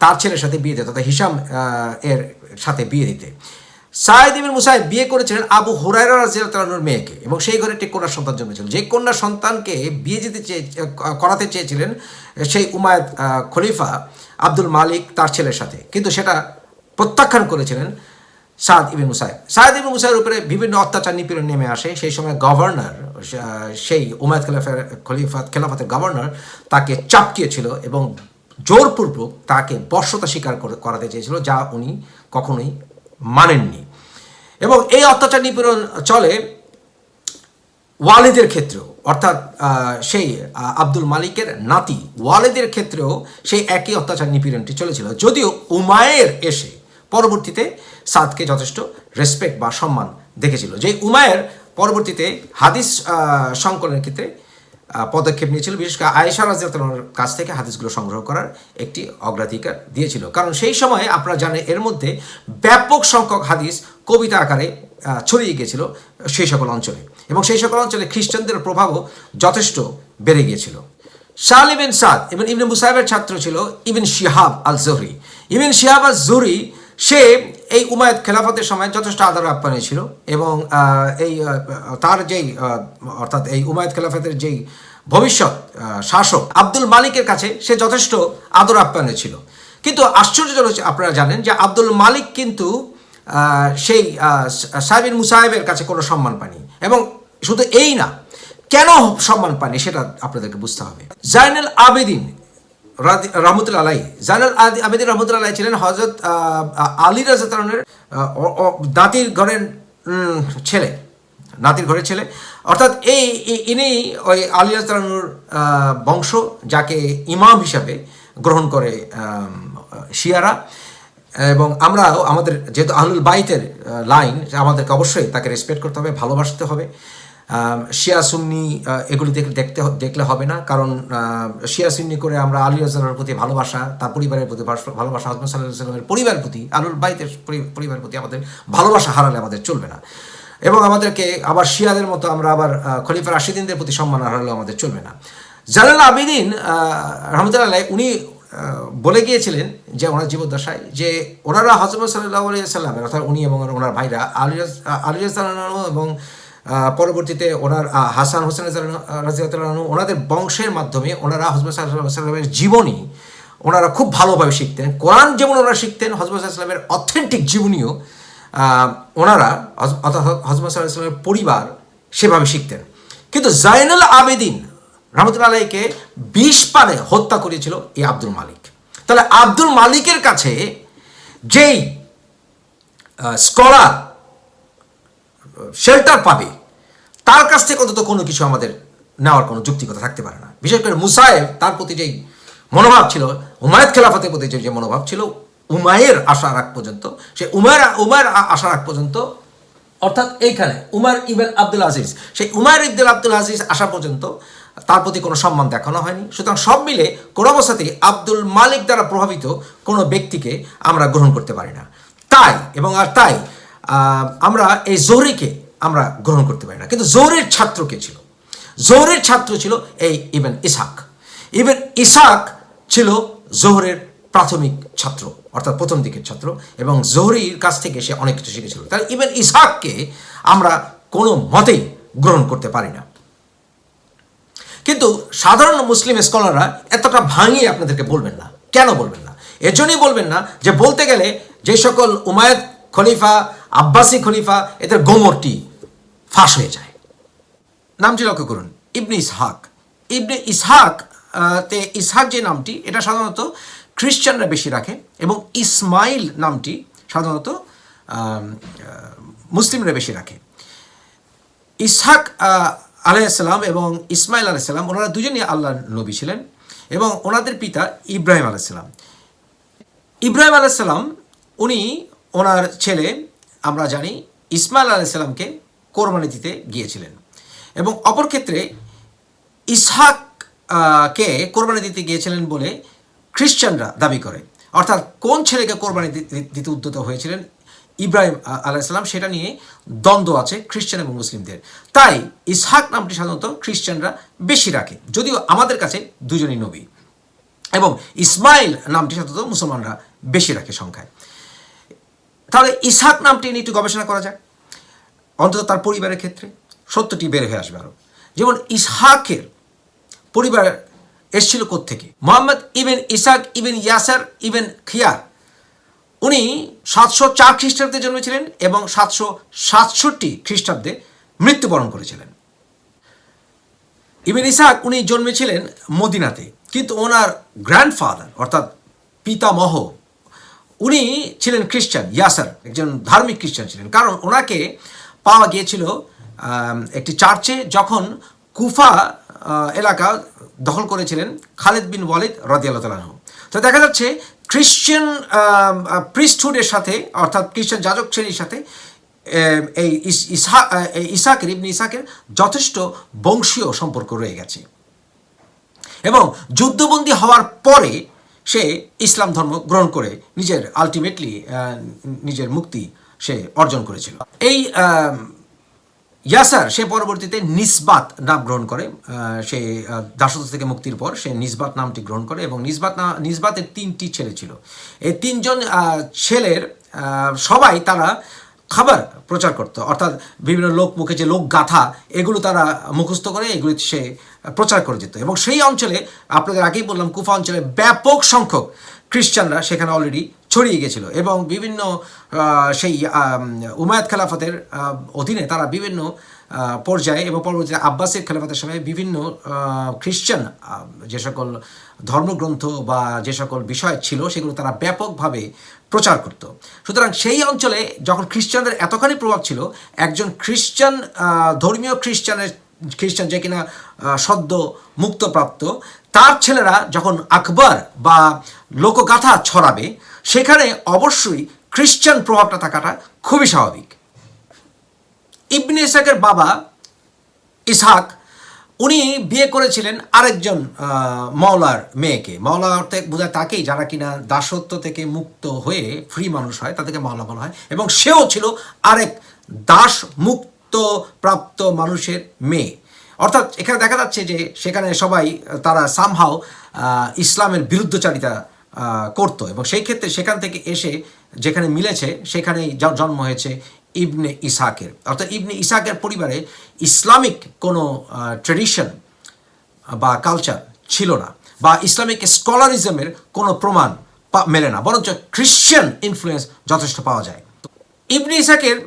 তার ছেলের সাথে বিয়ে দিতে, অর্থাৎ হিশাম এর সাথে বিয়ে দিতে। সাঈদ ইবনে মুসাইয়েব বিয়ে করেছিলেন আবু হুরায়রা রাদিয়াল্লাহু আনহুর মেয়েকে, এবং সেই ঘরে একটি কন্যা সন্তান জন্মেছিল। যে কন্যা সন্তানকে বিয়ে করাতে চেয়েছিলেন সেই উমাইয়াদ খলিফা আব্দুল মালিক তার ছেলের সাথে, কিন্তু সেটা প্রত্যাখ্যান করেছিলেন সাঈদ ইবনে মুসাইয়েব। সাঈদ ইবনে মুসাইয়েবের উপরে বিভিন্ন অত্যাচার নিপীড়ন নেমে আসে। সেই সময় গভর্নর, সেই উমাইয়াদ খেলাফতের গভর্নর তাকে চাপকিয়েছিল এবং জোরপূর্বক তাকে বশ্যতা স্বীকার করাতে চেয়েছিল, যা উনি কখনোই মানেননি। এবং এই অত্যাচার নিপীড়ন চলে ওয়ালিদের ক্ষেত্রেও, অর্থাৎ সেই আব্দুল মালিকের নাতি ওয়ালিদের ক্ষেত্রেও সেই একই অত্যাচার নিপীড়নটি চলেছিল, যদিও উমায়ের এসে পরবর্তীতে সাদকে যথেষ্ট রেসপেক্ট বা সম্মান দেখেছিল। যে উমায়ের পরবর্তীতে হাদিস সংকলনের ক্ষেত্রে পদক্ষেপ নিয়েছিল, বিশেষ করে আয়েশা রাদিয়াল্লাহু আনহার কাছ থেকে হাদিসগুলো সংগ্রহ করার একটি অগ্রাধিকার দিয়েছিল। কারণ সেই সময়ে আপনারা জানেন এর মধ্যে ব্যাপক সংখ্যক হাদিস কবিতা আকারে ছড়িয়ে গিয়েছিল সেই সকল অঞ্চলে, এবং সেই সকল অঞ্চলে খ্রিস্টানদের প্রভাবও যথেষ্ট বেড়ে গিয়েছিল। সাহল ইবনে সাদ এবং ইবনে মুসাইয়েবের ছাত্র ছিল ইবনে শিহাব আল জুহরি। ইবনে শিহাব আল জুহরি সে এই উমাইয়াদ খেলাফতের সময় যথেষ্ট আদর আপ্যায়নে ছিল, এবং তার যেই অর্থাৎ এই উমাইয়াদ খেলাফতের যেই ভবিষ্যৎ শাসক আব্দুল মালিকের কাছে সে যথেষ্ট আদর আপ্যায়নে ছিল। কিন্তু আশ্চর্যজনক, আপনারা জানেন যে আব্দুল মালিক কিন্তু সেই সাঈদ ইবনে মুসাইয়েবের কাছে কোনো সম্মান পায়নি। এবং শুধু এই না, কেন সম্মান পায়নি সেটা আপনাদেরকে বুঝতে হবে। জাইনুল আবেদিন রহমতুল্লাহ আলাই, জাইনুল আবেদিন রহমতুল্লাহ আলাই ছিলেন হযরত আলী রাদিয়াল্লাহু তাআলার নাতির ঘরের ছেলে, নাতির ঘরের ছেলে, অর্থাৎ ইনি ওই আলী রাদিয়াল্লাহু তাআলার বংশ, যাকে ইমাম হিসাবে গ্রহণ করে শিয়ারা। এবং আমরাও আমাদের যেহেতু আহলুল বাইতের লাইন, আমাদেরকে অবশ্যই তাকে রেসপেক্ট করতে হবে, ভালোবাসতে হবে। শিয়া সুন্নি এগুলি দেখলে হবে না, কারণ শিয়া সুন্নি করে আমরা আলী রাদিয়াল্লাহু প্রতি ভালোবাসা, তার পরিবারের প্রতি ভালোবাসা, হযরত সাল্লাল্লাহু আলাইহি ওয়াসাল্লামের পরিবারের প্রতি, আহলুল বাইতের পরিবারের প্রতি আমাদের ভালোবাসা হারালে আমাদের চলবে না। এবং আমাদেরকে আবার শিয়াদের মতো আমরা আবার খলিফা রাশিদিনদের প্রতি সম্মান হারালেও আমাদের চলবে না। জাইনুল আবেদিন রহমতুল্লাহ আলাইহি উনি বলে গিয়েছিলেন যে ওনার জীবদ্দশায় যে ওনারা হযরত সাল্লাল্লাহু আলাইহি ওয়াসাল্লামের, অর্থাৎ উনি এবং ওনার ভাইরা আলী রাদিয়াল্লাহু এবং পরবর্তীতে ওনার হাসান হোসেন রাদিয়াল্লাহু আনহু, ওনাদের বংশের মাধ্যমে ওনারা হযরত সাল্লাল্লাহু আলাইহি ওয়াসাল্লামের জীবনী ওনারা খুব ভালোভাবে শিখতেন। কোরআন যেমন ওনারা শিখতেন, হযরত সাল্লাল্লাহু আলাইহি ওয়াসাল্লামের অথেন্টিক জীবনীও ওনারা হযরত সাল্লাল্লাহু আলাইহি ওয়াসাল্লামের পরিবার সেভাবে শিখতেন। কিন্তু জাইনুল আবেদিন রহমতুল্লাহ আলাইহিকে ২০ পারে হত্যা করেছিল এই আব্দুল মালিক। তাহলে আব্দুল মালিকের কাছে যেই স্কলার শেল্টার পাবে, তার কাছ থেকে অন্তত কোনো কিছু আমাদের নেওয়ার কোনো যুক্তিকতা থাকতে পারে না। বিশেষ করে মুসায়েব, তার প্রতি যেই মনোভাব ছিল, উমাইয়াদ খেলাফতের প্রতি যে মনোভাব ছিল, উমাইয়ের আসার আগ পর্যন্ত, সে উমাইর আসার আগ পর্যন্ত, অর্থাৎ এইখানে উমর ইবনে আব্দুল আজিজ, সেই উমর ইবনে আব্দুল আজিজ আসা পর্যন্ত তার প্রতি কোনো সম্মান দেখানো হয়নি। সুতরাং সব মিলে কোনো অবস্থাতেই আব্দুল মালিক দ্বারা প্রভাবিত কোনো ব্যক্তিকে আমরা গ্রহণ করতে পারি না। তাই আমরা এই জোহরিকে আমরা গ্রহণ করতে পারি না। কিন্তু জোহরের ছাত্র কে ছিল? জোহরের ছাত্র ছিল এই ইবন ইসহাক। ইবন ইসহাক ছিল জোহরের প্রাথমিক ছাত্র, অর্থাৎ প্রথম দিকের ছাত্র, এবং জোহরির কাছ থেকে সে অনেক কিছু শিখেছিল। তাই ইবন ইসহাককে আমরা কোনো মতেই গ্রহণ করতে পারি না। কিন্তু সাধারণ মুসলিম স্কলাররা এতটা ভাঙিয়ে আপনাদেরকে বলবেন না। কেন বলবেন না? এর জন্যই বলবেন না যে বলতে গেলে যে সকল উমাইয়াদ খলিফা, আব্বাসি খলিফা, এদের গোমরটি ফাঁস হয়ে যায়। নামটি লক্ষ্য করুন, ইবনে ইসহাক। ইবনে ইসহাক ইসহাক যে নামটি, এটা সাধারণত খ্রিস্টানরা বেশি রাখে, এবং ইসমাইল নামটি সাধারণত মুসলিমরা বেশি রাখে। ইসহাক আলাইহিসসালাম এবং ইসমাইল আলাইহিসসালাম, ওনারা দুজনই আল্লাহর নবী ছিলেন, এবং ওনাদের পিতা ইব্রাহিম আলাইহিসসালাম। ইব্রাহিম আলাইহিসসালাম উনি ওনার ছেলে, আমরা জানি, ইসমাইল আলাইহিসসালামকে কোরবানি দিতে গিয়েছিলেন, এবং অপর ক্ষেত্রে ইসহাককে কোরবানি দিতে গিয়েছিলেন বলে খ্রিস্টানরা দাবি করে। অর্থাৎ কোন ছেলেকে কোরবানি দিতে উদ্যত হয়েছিলেন ইব্রাহিম আলাইহিসসালাম, সেটা নিয়ে দ্বন্দ্ব আছে খ্রিস্টান এবং মুসলিমদের। তাই ইসহাক নামটি সাধারণত খ্রিস্টানরা বেশি রাখে, যদিও আমাদের কাছে দুজনই নবী। এবং ইসমাইল নামটি সাধারণত মুসলমানরা বেশি রাখে সংখ্যায়। তাহলে ইসহাক নামটি নিয়ে একটু গবেষণা করা যায়, অন্তত তার পরিবারের ক্ষেত্রে সত্যটি বের হয়ে আসবে আরও। যেমন ইসহাকের পরিবার এসেছিল কোত্থেকে? মোহাম্মদ ইবেন ইসহাক ইবেন ইয়াসার ইবেন খিয়ার, উনি 704 খ্রিস্টাব্দে জন্মেছিলেন এবং 767 খ্রিস্টাব্দে মৃত্যুবরণ করেছিলেন। ইবেন ইসহাক উনি জন্মেছিলেন মদিনাতে, কিন্তু ওনার গ্র্যান্ডফাদার অর্থাৎ পিতামহ উনি ছিলেন খ্রিস্টান। ইয়াসার একজন ধার্মিক খ্রিস্টান ছিলেন, কারণ ওনাকে পাওয়া গিয়েছিল একটি চার্চে, যখন কুফা এলাকা দখল করেছিলেন খালিদ বিন ওয়ালিদ রাদিয়াল্লাহু তাআলা আনহু। তো দেখা যাচ্ছে খ্রিশ্চান প্রিস্টহুডের সাথে, অর্থাৎ খ্রিস্টান যাজক শ্রেণীর সাথে এই ইবনে ইসহাকের যথেষ্ট বংশীয় সম্পর্ক রয়ে গেছে। এবং যুদ্ধবন্দী হওয়ার পরে সে ইসলাম ধর্ম গ্রহণ করে নিজের মুক্তি সে অর্জন করেছিল। এই ইয়াসার সে পরবর্তীতে নিসবাত নাম গ্রহণ করে, সে দাসত্ব থেকে মুক্তির পর সে নিসবাত নামটি গ্রহণ করে, এবং নিসবাতের 3টি ছেলে ছিল। এই 3জন ছেলের সবাই তারা খাবার প্রচার করত, অর্থাৎ বিভিন্ন লোক মুখে যে লোক গাথা এগুলো তারা মুখস্থ করে এগুলি সে প্রচার করে যেত। এবং সেই অঞ্চলে আপনাদের আগেই বললাম, কুফা অঞ্চলে ব্যাপক সংখ্যক খ্রিস্টানরা সেখানে অলরেডি ছড়িয়ে গেছিল এবং বিভিন্ন সেই উমায়াদ খেলাফতের অধীনে তারা বিভিন্ন পর্যায়ে এবং পরবর্তীতে আব্বাসের খেলাফতের সময় বিভিন্ন খ্রিশ্চান যে সকল ধর্মগ্রন্থ বা যে সকল বিষয় ছিল সেগুলো তারা ব্যাপকভাবে প্রচার করত। সুতরাং সেই অঞ্চলে যখন খ্রিশ্চানদের এতখানি প্রভাব ছিল, একজন খ্রিশ্চান ধর্মীয় খ্রিশ্চান যে কিনা সদ্য মুক্তপ্রাপ্ত, তার ছেলেরা যখন আকবর বা লোকগাথা ছড়াবে, সেখানে অবশ্যই খ্রিশ্চান প্রভাবটা থাকাটা খুবই স্বাভাবিক। ইবনে ইসহাকের বাবা ইসহাক উনি বিয়ে করেছিলেন আরেকজন মাওলার মেয়েকে। মাওলা অর্থে বোঝায় তাকেই যারা কিনা দাসত্ব থেকে মুক্ত হয়ে ফ্রি মানুষ হয়, তাদেরকে মাওলা বলা হয়, এবং সেও ছিল আরেক দাস মুক্ত প্রাপ্ত মানুষের মেয়ে। অর্থাৎ এখানে দেখা যাচ্ছে যে সেখানে সবাই তারা সামহাও ইসলামের বিরুদ্ধচারিতা করতো, এবং সেই ক্ষেত্রে সেখান থেকে এসে যেখানে মিলেছে সেখানেই জন্ম হয়েছে ইবনে ইসহাকের। অর্থাৎ ইবনে ইসহাকের পরিবারে ইসলামিক কোনো ট্রেডিশন বা কালচার ছিল না, বা ইসলামিক স্কলারিজমের কোনো প্রমাণ মেলে না, বরঞ্চ খ্রিশ্চান ইনফ্লুয়েন্স যথেষ্ট পাওয়া যায়। ইবনে ইসহাকের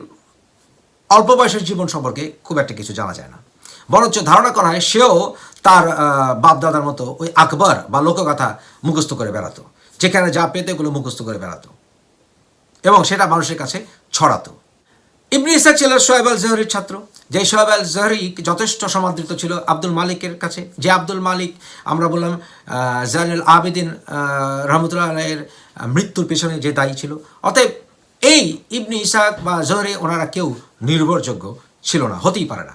অল্প বয়সের জীবন সম্পর্কে খুব একটা কিছু জানা যায় না, বরঞ্চ ধারণা করা হয় সেও তার বাপদাদার মতো ওই আকবর বা লোকগাথা মুখস্থ করে বেড়াতো, যেখানে যা পেতে এগুলো মুখস্থ করে বেড়াতো এবং সেটা মানুষের কাছে ছড়াতো। ইবনে ইসহাক ছিল শোয়েব আল জোহরির ছাত্র, যে শোয়েব আল জোহরি যথেষ্ট সমাদৃত ছিল আব্দুল মালিকের কাছে, যে আব্দুল মালিক আমরা বললাম জাইনুল আবেদিন রহমতুল্লাহ আলাইহির মৃত্যুর পেছনে যে দায়ী ছিল। অতএব এই ইবনে ইসহাক বা জোহরি ওনারা কেউ নির্ভরযোগ্য ছিল না, হতেই পারে না।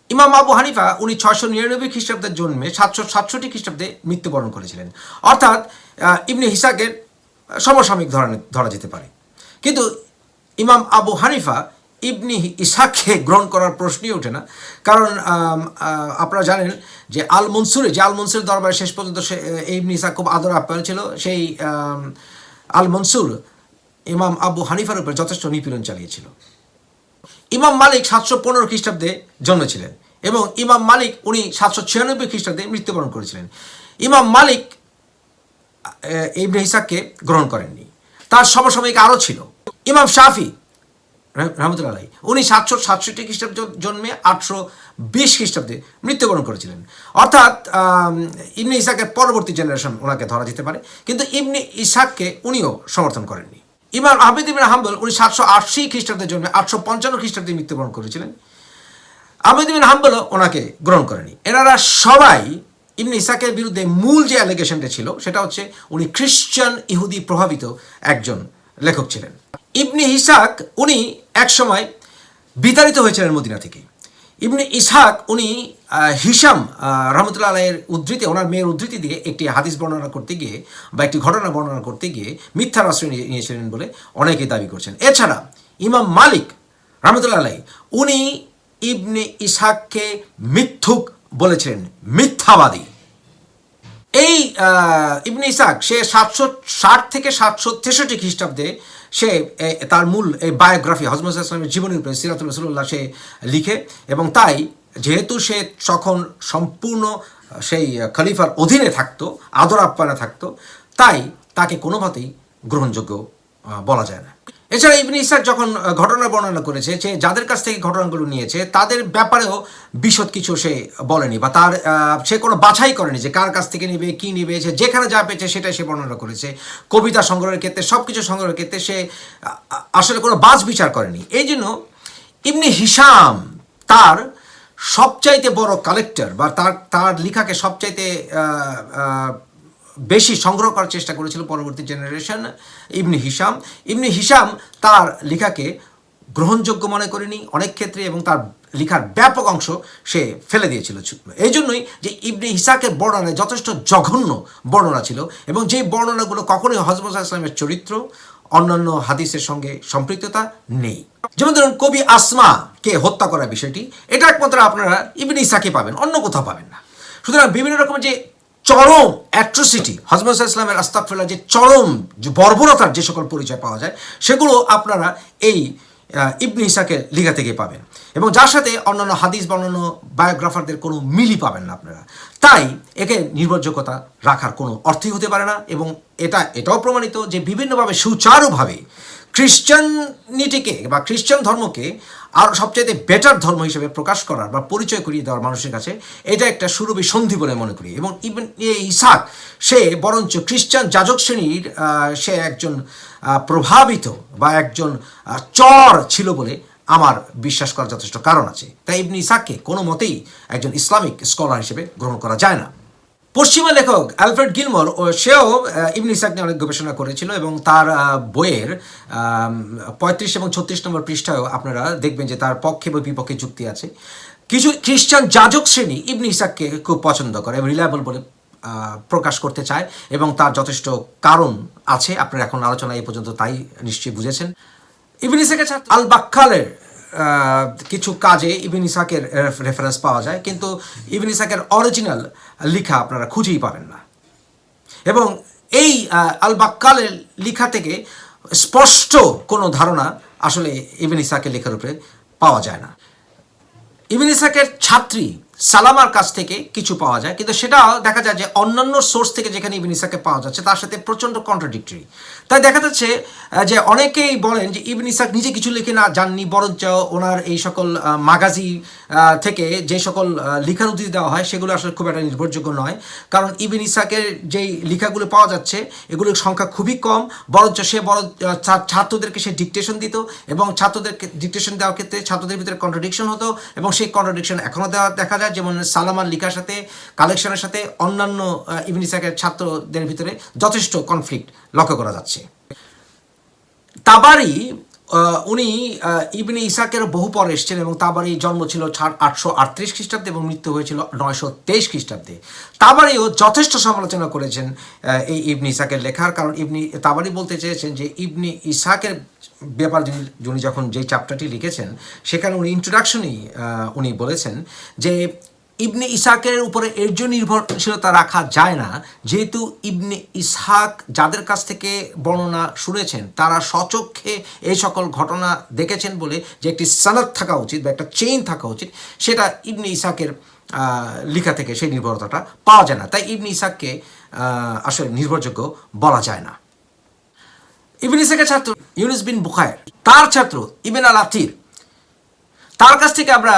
ইমাম আবু হানিফা উনি 699 খ্রিস্টাব্দে জন্মে 767 খ্রিস্টাব্দে মৃত্যুবরণ করেছিলেন, অর্থাৎ ইবনে ইসহাকের সমসাময়িক ধরা যেতে পারে। কিন্তু ইমাম আবু হানিফা ইবনে ইসহাককে গ্রহণ করার প্রশ্নই ওঠে না, কারণ আপনারা জানেন যে আল মনসুরের দরবারে শেষ পর্যন্ত ইবনে ইসহাক খুব আদর আপ্যায়ন ছিল। সেই আল মনসুর ইমাম আবু হানিফার উপর যথেষ্ট নিপীড়ন চালিয়েছিল। ইমাম মালিক 715 খ্রিস্টাব্দে জন্মেছিলেন এবং ইমাম মালিক উনি 796 খ্রিস্টাব্দে মৃত্যুবরণ করেছিলেন। ইমাম মালিক ইবনে ইসহাককে গ্রহণ করেননি, তার সমসাময়িক আরও ছিল। ইমাম শাফি রহমতুল্লাহ আলাইহি উনি 767 খ্রিস্টাব্দে জন্মে 820 খ্রিস্টাব্দে মৃত্যুবরণ করেছিলেন, অর্থাৎ ইবনে ইসহাকের পরবর্তী জেনারেশন ওনাকে ধরা যেতে পারে, কিন্তু ইবনে ইসহাককে উনিও সমর্থন করেননি। ইমাম আহমেদ ইবনে হাম্বল উনি 780 খ্রিস্টাব্দে জন্মে 855 খ্রিস্টাব্দে মৃত্যুবরণ করেছিলেন। আহমেদ ইবনে হাম্বলও ওনাকে গ্রহণ করেনি। এনারা সবাই ইবনে ইসহাকের বিরুদ্ধে মূল যে অ্যালিগেশনটা ছিল সেটা হচ্ছে উনি খ্রিশ্চান ইহুদি প্রভাবিত একজন লেখক ছিলেন। ইবনে ইসহাক উনি একসময় বিতাড়িত হয়েছিলেন মদিনা থেকে। ইবনে ইসহাক উনি হিশাম রহমতুল্লাহ আলাইহির উদ্ধৃতি, ওনার মেয়ের উদ্ধৃতি দিয়ে একটি হাদিস বর্ণনা করতে গিয়ে বা একটি ঘটনা বর্ণনা করতে গিয়ে মিথ্যার আশ্রয় নিয়েছিলেন বলে অনেকেই দাবি করছেন। এছাড়া ইমাম মালিক রহমতুল্লাহ আলাইহি উনি ইবনে ইসহাককে মিথ্যুক বলেছিলেন, মিথ্যাবাদী। এই ইবনে ইসহাক সে 760 থেকে 763 খ্রিস্টাব্দে সে তার মূল এই বায়োগ্রাফি হযরত মুহাম্মদ সাল্লাল্লাহু আলাইহি ওয়াসাল্লামের জীবনের উপরে সিরাতুল রাসূলুল্লাহ সে লিখে, এবং তাই যেহেতু সে তখন সম্পূর্ণ সেই খলিফার অধীনে থাকতো, আদর আপ্যায়নে থাকতো, তাই তাকে কোনোভাবেই গ্রহণযোগ্য বলা যায় না। এছাড়া ইবনে ইসহাক যখন ঘটনা বর্ণনা করেছে, যে যাদের কাছ থেকে ঘটনাগুলো নিয়েছে তাদের ব্যাপারেও বিশদ কিছু সে বলেনি, বা তার সে কোনো বাছাই করেনি যে কার কাছ থেকে নেবে, কী নেবে, সে যেখানে যা পেয়েছে সেটাই সে বর্ণনা করেছে। কবিতা সংগ্রহের ক্ষেত্রে, সব কিছু সংগ্রহের ক্ষেত্রে সে আসলে কোনো বাছ বিচার করেনি। এই জন্য ইবনে হিশাম তার সবচাইতে বড় কালেক্টর, বা তার লেখাকে সবচাইতে বেশি সংগ্রহ করার চেষ্টা করেছিল পরবর্তী জেনারেশন ইবনে হিশাম তার লেখাকে গ্রহণযোগ্য মনে করেনি অনেক ক্ষেত্রে, এবং তার লেখার ব্যাপক অংশ সে ফেলে দিয়েছিল। এই জন্যই যে ইবনে ইসহাকের বর্ণনায় যথেষ্ট জঘন্য বর্ণনা ছিল, এবং যেই বর্ণনাগুলো কখনোই হযরত মুহাম্মদ সাল্লাল্লাহু আলাইহি ওয়াসাল্লামের চরিত্র অন্যান্য হাদিসের সঙ্গে সম্পৃক্ততা নেই। যেমন ধরুন কবি আসমাকে হত্যা করার বিষয়টি, এটা একমাত্র আপনারা ইবনে ইসহাকে পাবেন, অন্য কোথাও পাবেন না। সুতরাং বিভিন্ন রকমের যে চরম অ্যাট্রোসিটি, হযরত মুহাম্মদ সাল্লাল্লাহু আলাইহি ওয়াসাল্লামের আস্তাগফিরুল্লাহ, যে চরম যে বর্বরতার যে সকল পরিচয় পাওয়া যায়, সেগুলো আপনারা এই ইবনে ইসাকের লেখা থেকে পাবেন, এবং যার সাথে অন্যান্য হাদিস বা অন্যান্য বায়োগ্রাফারদের কোনো মিলই পাবেন না আপনারা। তাই একে নির্ভরযোগ্যতা রাখার কোনো অর্থই হতে পারে না। এবং এটাও প্রমাণিত যে বিভিন্নভাবে সুচারুভাবে খ্রিশ্চানিটিকে বা খ্রিশ্চান ধর্মকে আর সবচাইতে বেটার ধর্ম হিসেবে প্রকাশ করার বা পরিচয় করিয়ে দেওয়ার মানুষের কাছে এটা একটা সুরভি সন্ধি বলে মনে করি। এবং ইসাক সে বরঞ্চ খ্রিশ্চান যাজক শ্রেণীর সে একজন প্রভাবিত বা একজন চর ছিল বলে আমার বিশ্বাস করার যথেষ্ট কারণ আছে। তাই ইবনে ইসাককে কোনো মতেই একজন ইসলামিক স্কলার হিসেবে গ্রহণ করা যায় না। পশ্চিমা লেখক অ্যালফ্রেড গিলমোর সেও ইবনে ইসাক নিয়ে অনেক গবেষণা করেছিল, এবং তার বইয়ের 35 এবং 36 নম্বর পৃষ্ঠায়ও আপনারা দেখবেন যে তার পক্ষে বা বিপক্ষে যুক্তি আছে। কিছু খ্রিস্টান যাজক শ্রেণী ইবনে ইসাককে খুব পছন্দ করে এবং রিলায়েবল বলে প্রকাশ করতে চায়, এবং তার যথেষ্ট কারণ আছে। আপনারা এখন আলোচনা এই পর্যন্ত তাই নিশ্চয়ই বুঝেছেন। ইবনে ইসাকের ছাত্র আল বাক্কালের কিছু কাজে ইবনে ইসাকের রেফারেন্স পাওয়া যায়, কিন্তু ইবনে ইসাকের অরিজিনাল লেখা আপনারা খুঁজেই পাবেন না। এবং এই আল বাক্কালের লেখা থেকে স্পষ্ট কোনো ধারণা আসলে ইবনে ইসাকের লেখার উপরে পাওয়া যায় না। ইবনে ইসাকের ছাত্রী সালামার কাছ থেকে কিছু পাওয়া যায়, কিন্তু সেটাও দেখা যায় যে অন্যান্য সোর্স থেকে যেখানে ইবনে ইসাককে পাওয়া যাচ্ছে তার সাথে প্রচণ্ড কন্ট্রাডিক্টরি। তাই দেখা যাচ্ছে যে অনেকেই বলেন যে ইবনে ইসাক নিজে কিছু লিখে না যাননি, বরঞ্চ ওনার এই সকল মাগাজি থেকে যে সকল লেখার উদ্ধৃতি দেওয়া হয় সেগুলো আসলে খুব একটা নির্ভরযোগ্য নয়। কারণ ইবনে ইসাকের যেই লেখাগুলো পাওয়া যাচ্ছে এগুলোর সংখ্যা খুবই কম, বরঞ্চ সে ছাত্রদেরকে সে ডিকটেশন দিত, এবং ছাত্রদেরকে ডিকটেশন দেওয়ার ক্ষেত্রে ছাত্রদের ভিতরে কন্ট্রাডিকশন হতো, এবং সেই কন্ট্রাডিকশন এখনও দেখা যায়। যেমন সালামার লেখার সাথে কালেকশনের সাথে অন্যান্য ইবনে ইসাকের ছাত্রদের ভিতরে যথেষ্ট কনফ্লিক্ট লক্ষ্য করা যাচ্ছে। তাবারি উনি ইবনে ইসাকের বহু পর এসছেন, এবং তাবারি জন্ম ছিল 838 খ্রিস্টাব্দে এবং মৃত্যু হয়েছিল 923 খ্রিস্টাব্দে। তাবারিও যথেষ্ট সমালোচনা করেছেন এই ইবনে ইসাকের লেখার। কারণ তাবারি বলতে চেয়েছেন যে ইবনে ইসাকের ব্যাপার উনি যখন যেই চ্যাপ্টারটি লিখেছেন সেখানে উনি ইন্ট্রোডাকশনেই উনি বলেছেন যে ইবনে ইসাকের উপরে এর জন্য নির্ভরশীলতা রাখা যায় না যেহেতু ইবনে ইসহাক যাদের কাছ থেকে বর্ণনা শুনেছেন তারা স্বচক্ষে এই সকল ঘটনা দেখেছেন বলে যে একটি সনদ থাকা উচিত বা একটা চেইন থাকা উচিত, সেটা ইবনে ইসহাকের লেখা থেকে সেই নির্ভরতাটা পাওয়া যায় না। তাই ইবনে ইসহাককে আসলে নির্ভরযোগ্য বলা যায় না। ইবনে ইসহাকের ছাত্র ইউনুস বিন বুখায়ের, তার ছাত্র ইবন আল আতির, তার কাছ থেকে আমরা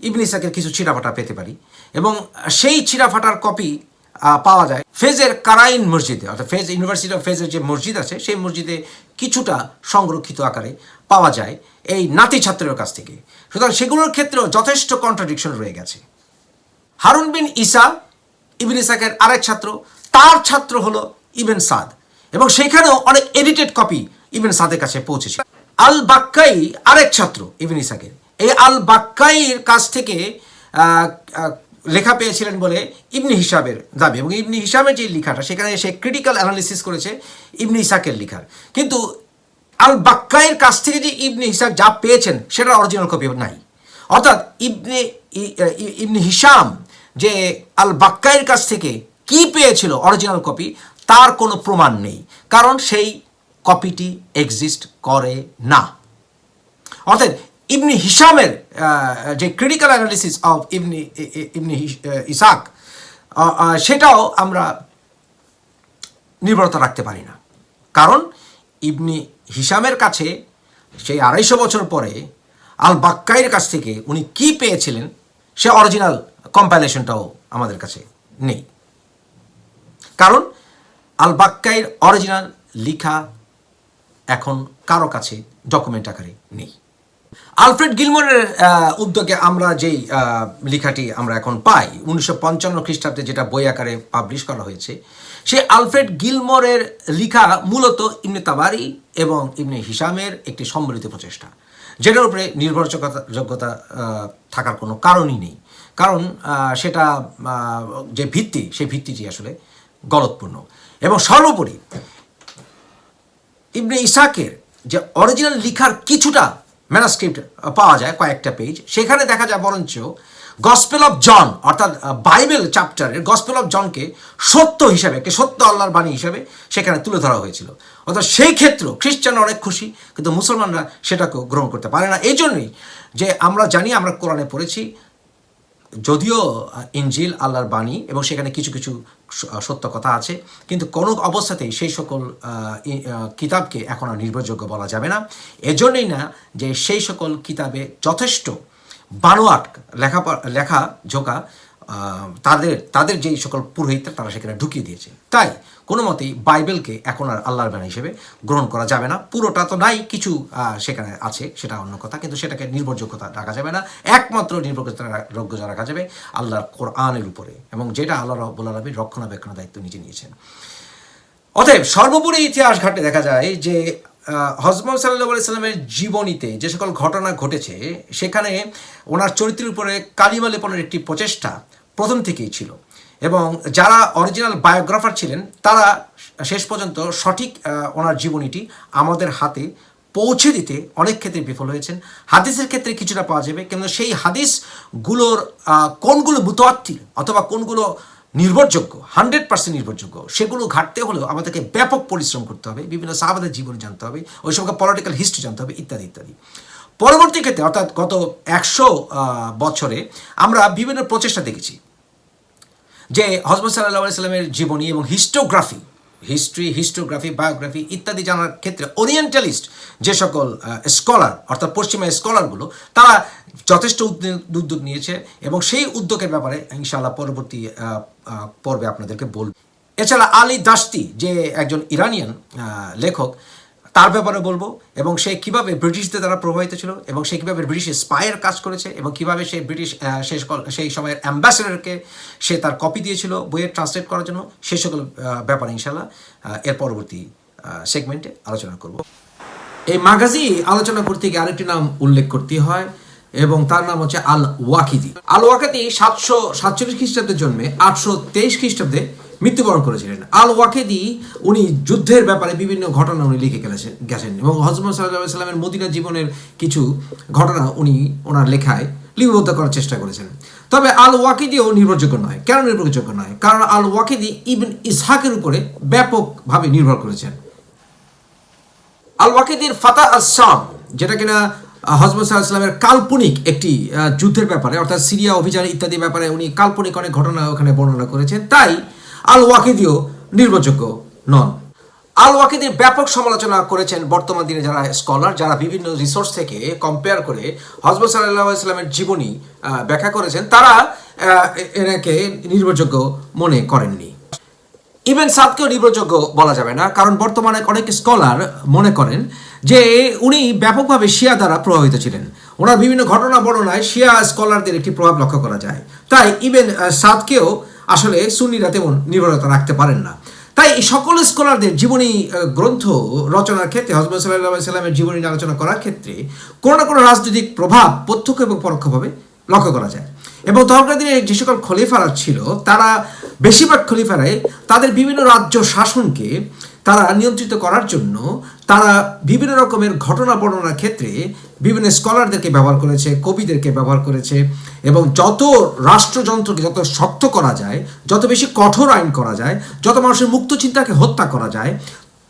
ইবনে ইসহাকের কিছু ছিঁড়াফাটা পেতে পারি, এবং সেই ছিঁড়াফাটার কপি পাওয়া যায় ফেজের কারাইন মসজিদে, অর্থাৎ ফেজ ইউনিভার্সিটি অফ ফেজের যে মসজিদ আছে সেই মসজিদে কিছুটা সংরক্ষিত আকারে পাওয়া যায় এই নাতি ছাত্রের কাছ থেকে। সুতরাং সেগুলোর ক্ষেত্রেও যথেষ্ট কন্ট্রাডিকশন রয়ে গেছে। হারুন বিন ইসা ইবনে ইসহাকের আরেক ছাত্র, তার ছাত্র হলো ইবন সাদ, এবং সেখানেও অনেক এডিটেড কপি ইবন সাদের কাছে পৌঁছেছে। আল বাক্কাই আরেক ছাত্র ইবনে ইসহাকের, এই আল বাক্কাইয়ের কাছ থেকে লেখা পেয়েছিলেন বলে ইবনে হিসাবের দাবি, এবং ইবনে হিসাবের যে লেখাটা সেখানে সে ক্রিটিক্যাল অ্যানালিসিস করেছে ইবনে ইসহাকের লেখার। কিন্তু আল বাক্কাইয়ের কাছ থেকে যে ইবনে ইসহাক যা পেয়েছেন সেটার অরিজিনাল কপি নাই। অর্থাৎ ইবনে হিসাম যে আল বাক্কাইয়ের কাছ থেকে কি পেয়েছিল অরিজিনাল কপি তার কোনো প্রমাণ নেই, কারণ সেই কপিটি এক্সিস্ট করে না। অর্থাৎ ইবনে হিসামের যে ক্রিটিক্যাল অ্যানালিসিস অফ ইবনে ইসহাক সেটাও আমরা নির্ভরতা রাখতে পারি না, কারণ ইবনে হিসামের কাছে সেই 250 বছর পরে আল বাক্কাইয়ের কাছ থেকে উনি কি পেয়েছিলেন সে অরিজিনাল কম্পাইলেশনটাও আমাদের কাছে নেই, কারণ আল বাক্কাইয়ের অরিজিনাল লেখা এখন কারো কাছে ডকুমেন্ট আকারে নেই। আলফ্রেড গিলমোরের উদ্যোগে আমরা যেই লেখাটি আমরা এখন পাই 1955 খ্রিস্টাব্দে যেটা বই আকারে পাবলিশ করা হয়েছে, সেই আলফ্রেড গিলমোরের লেখা মূলত ইবনে তাবারি এবং ইবনে হিসামের একটি সম্মিলিত প্রচেষ্টা, যেটার উপরে নির্ভরযোগ্যতা থাকার কোনো কারণই নেই, কারণ সেটা যে ভিত্তি সেই ভিত্তিটি আসলে গলতপূর্ণ। এবং সর্বোপরি ইবনে ইসহাকের যে অরিজিনাল লেখার কিছুটা ম্যানুস্ক্রিপ্ট পাওয়া যায়, কয়েকটা পেজ, সেখানে দেখা যায় বরঞ্চ গসপেল অফ জন অর্থাৎ বাইবেল চ্যাপ্টারের গসপেল অফ জনকে সত্য হিসাবে, একটি সত্য আল্লাহর বাণী হিসাবে সেখানে তুলে ধরা হয়েছিল। অর্থাৎ সেই ক্ষেত্রেও খ্রিস্টানরা অনেক খুশি, কিন্তু মুসলমানরা সেটাকেও গ্রহণ করতে পারে না। এই জন্যই যে আমরা জানি, আমরা কোরআনে পড়েছি, যদিও ইনজিল আল্লাহর বাণী এবং সেখানে কিছু কিছু সত্য কথা আছে, কিন্তু কোনো অবস্থাতেই সেই সকল কিতাবকে এখন আর নির্ভরযোগ্য বলা যাবে না। এজন্যই না যে সেই সকল কিতাবে যথেষ্ট বানোয়াট লেখা ঝোঁকা তাদের যেই সকল পুরোহিতরা তারা সেখানে ঢুকিয়ে দিয়েছে। তাই কোনো মতেই বাইবেলকে এখন আর আল্লাহর বাণী হিসেবে গ্রহণ করা যাবে না। পুরোটা তো নাই, কিছু সেখানে আছে, সেটা অন্য কথা, কিন্তু সেটাকে নির্ভরযোগ্যতা রাখা যাবে না। একমাত্র নির্ভরযোগ্যতা রাখা যাবে আল্লাহর কোরআনের উপরে, এবং যেটা আল্লাহ রাব্বুল আলামিন রক্ষণাবেক্ষণের দায়িত্ব নিজে নিয়েছেন। অতএব সর্বোপরি ইতিহাস ঘাটে দেখা যায় যে হযরত মুহাম্মদ সাল্লাল্লাহু আলাইহি সাল্লামের জীবনীতে যে সকল ঘটনা ঘটেছে সেখানে ওনার চরিত্রের উপরে কালিমা লেপনের একটি প্রচেষ্টা প্রথম থেকেই ছিল, এবং যারা অরিজিনাল বায়োগ্রাফার ছিলেন তারা শেষ পর্যন্ত সঠিক ওনার জীবনীটি আমাদের হাতে পৌঁছে দিতে অনেক ক্ষেত্রে বিফল হয়েছেন। হাদিসের ক্ষেত্রে কিছুটা পাওয়া যাবে, কিন্তু সেই হাদিসগুলোর কোনগুলো মুতাওয়াত্তির অথবা কোনগুলো নির্ভরযোগ্য, 100% নির্ভরযোগ্য, সেগুলো ঘাটতে হলেও আমাদেরকে ব্যাপক পরিশ্রম করতে হবে, বিভিন্ন সাহাবাদের জীবন জানতে হবে, ওই সঙ্গে পলিটিক্যাল হিস্ট্রি জানতে হবে, ইত্যাদি ইত্যাদি। পরবর্তী ক্ষেত্রে অর্থাৎ গত 100 বছরে আমরা বিভিন্ন প্রচেষ্টা দেখেছি যে হযরত সাল্লাল্লাহু আলাইহি সাল্লামের জীবনী এবং হিস্টোগ্রাফি, বায়োগ্রাফি ইত্যাদি জানার ক্ষেত্রে ওরিয়েন্টালিস্ট যে সকল স্কলার অর্থাৎ পশ্চিমা স্কলারগুলো তারা যথেষ্ট উদ্যোগ নিয়েছে, এবং সেই উদ্যোগের ব্যাপারে ইনশাআল্লাহ পরবর্তী পর্বে আপনাদেরকে বলব। এছাড়া আলী দাশতি যে একজন ইরানিয়ান লেখক, তার ব্যাপারে বলবো, এবং সে কীভাবে ব্রিটিশদের দ্বারা প্রভাবিত ছিল, এবং সে কীভাবে ব্রিটিশের স্পাইয়ের কাজ করেছে, এবং কীভাবে সে ব্রিটিশ সেই সময়ের অ্যাম্বাসেডরকে সে তার কপি দিয়েছিল বইয়ের ট্রান্সলেট করার জন্য। সে সকল ব্যাপারে ইনশাআল্লাহ এর পরবর্তী সেগমেন্টে আলোচনা করব। এই মাগাজি আলোচনা করতে গিয়ে আরেকটি নাম উল্লেখ করতে হয়, এবং তার নাম হচ্ছে আল ওয়াকিদি। আল ওয়াকিদি 747 খ্রিস্টাব্দে জন্মে 823 খ্রিস্টাব্দে মৃত্যুবরণ করেছিলেন। আল ওয়াকিদি উনি যুদ্ধের ব্যাপারে বিভিন্ন ঘটনা উনি লিখে গেছেন, এবং হযরত মুহাম্মদ সাল্লাল্লাহু আলাইহি সাল্লামের মদিনা জীবনের কিছু ঘটনা উনি ওনার লেখায় লিপিবদ্ধ করার চেষ্টা করেছেন। তবে আল ওয়াকিদিও নির্ভরযোগ্য নয়। কেন নির্ভরযোগ্য নয়? কারণ আল ওয়াকিদি ইবন ইসহাকের উপরে ব্যাপকভাবে নির্ভর করেছেন। আল ওয়াকিদির ফাতা আস-শাম, যেটা কিনা হযরত সাল্লাল্লাহু আলাইহি ওয়াসাল্লামের কাল্পনিক একটি যুদ্ধের ব্যাপারে অর্থাৎ সিরিয়া অভিযান ইত্যাদি ব্যাপারে উনি কাল্পনিক অনেক ঘটনা ওখানে বর্ণনা করেছেন, তাই আল ওয়াকিদিও নির্ভরযোগ্য নন। আল ওয়াকিদির ব্যাপক সমালোচনা করেছেন বর্তমান দিনে যারা স্কলার, যারা বিভিন্ন রিসোর্স থেকে কম্পেয়ার করে হযরত সাল্লাল্লাহু আলাইহি ওয়াসাল্লামের জীবনী ব্যাখ্যা করেছেন, তারা এনাকে নির্ভরযোগ্য মনে করেননি। ইবন সাদকেও নির্ভরযোগ্য বলা যাবে না, কারণ বর্তমানে অনেক স্কলার মনে করেন যে উনি ব্যাপকভাবে শিয়া দ্বারা প্রভাবিত ছিলেন। ওনার বিভিন্ন ঘটনা বর্ণনায় শিয়া স্কলারদের একটি প্রভাব লক্ষ্য করা যায়। তাই ইবন সাদকেও আসলে সুন্নিরা তেমন নির্ভরতা রাখতে পারেন না। তাই এই সকল স্কলারদের জীবনী গ্রন্থ রচনার ক্ষেত্রে হযরত সাল্লাল্লাহু আলাইহি ওয়াসাল্লামের জীবনী আলোচনা করার ক্ষেত্রে কোনো না কোনো রাজনৈতিক প্রভাব প্রত্যক্ষ এবং পরোক্ষভাবে লক্ষ্য করা যায়। এবং তখনকার দিনে যে সকল খলিফারা ছিল, তারা বেশিরভাগ খলিফারাই তাদের বিভিন্ন রাজ্য শাসনকে তারা নিয়ন্ত্রিত করার জন্য তারা বিভিন্ন রকমের ঘটনা বর্ণনার ক্ষেত্রে বিভিন্ন স্কলারদেরকে ব্যবহার করেছে, কবিদেরকে ব্যবহার করেছে, এবং যত রাষ্ট্রযন্ত্রকে যত শক্ত করা যায়, যত বেশি কঠোর আইন করা যায়, যত মানুষের মুক্ত চিন্তাকে হত্যা করা যায়,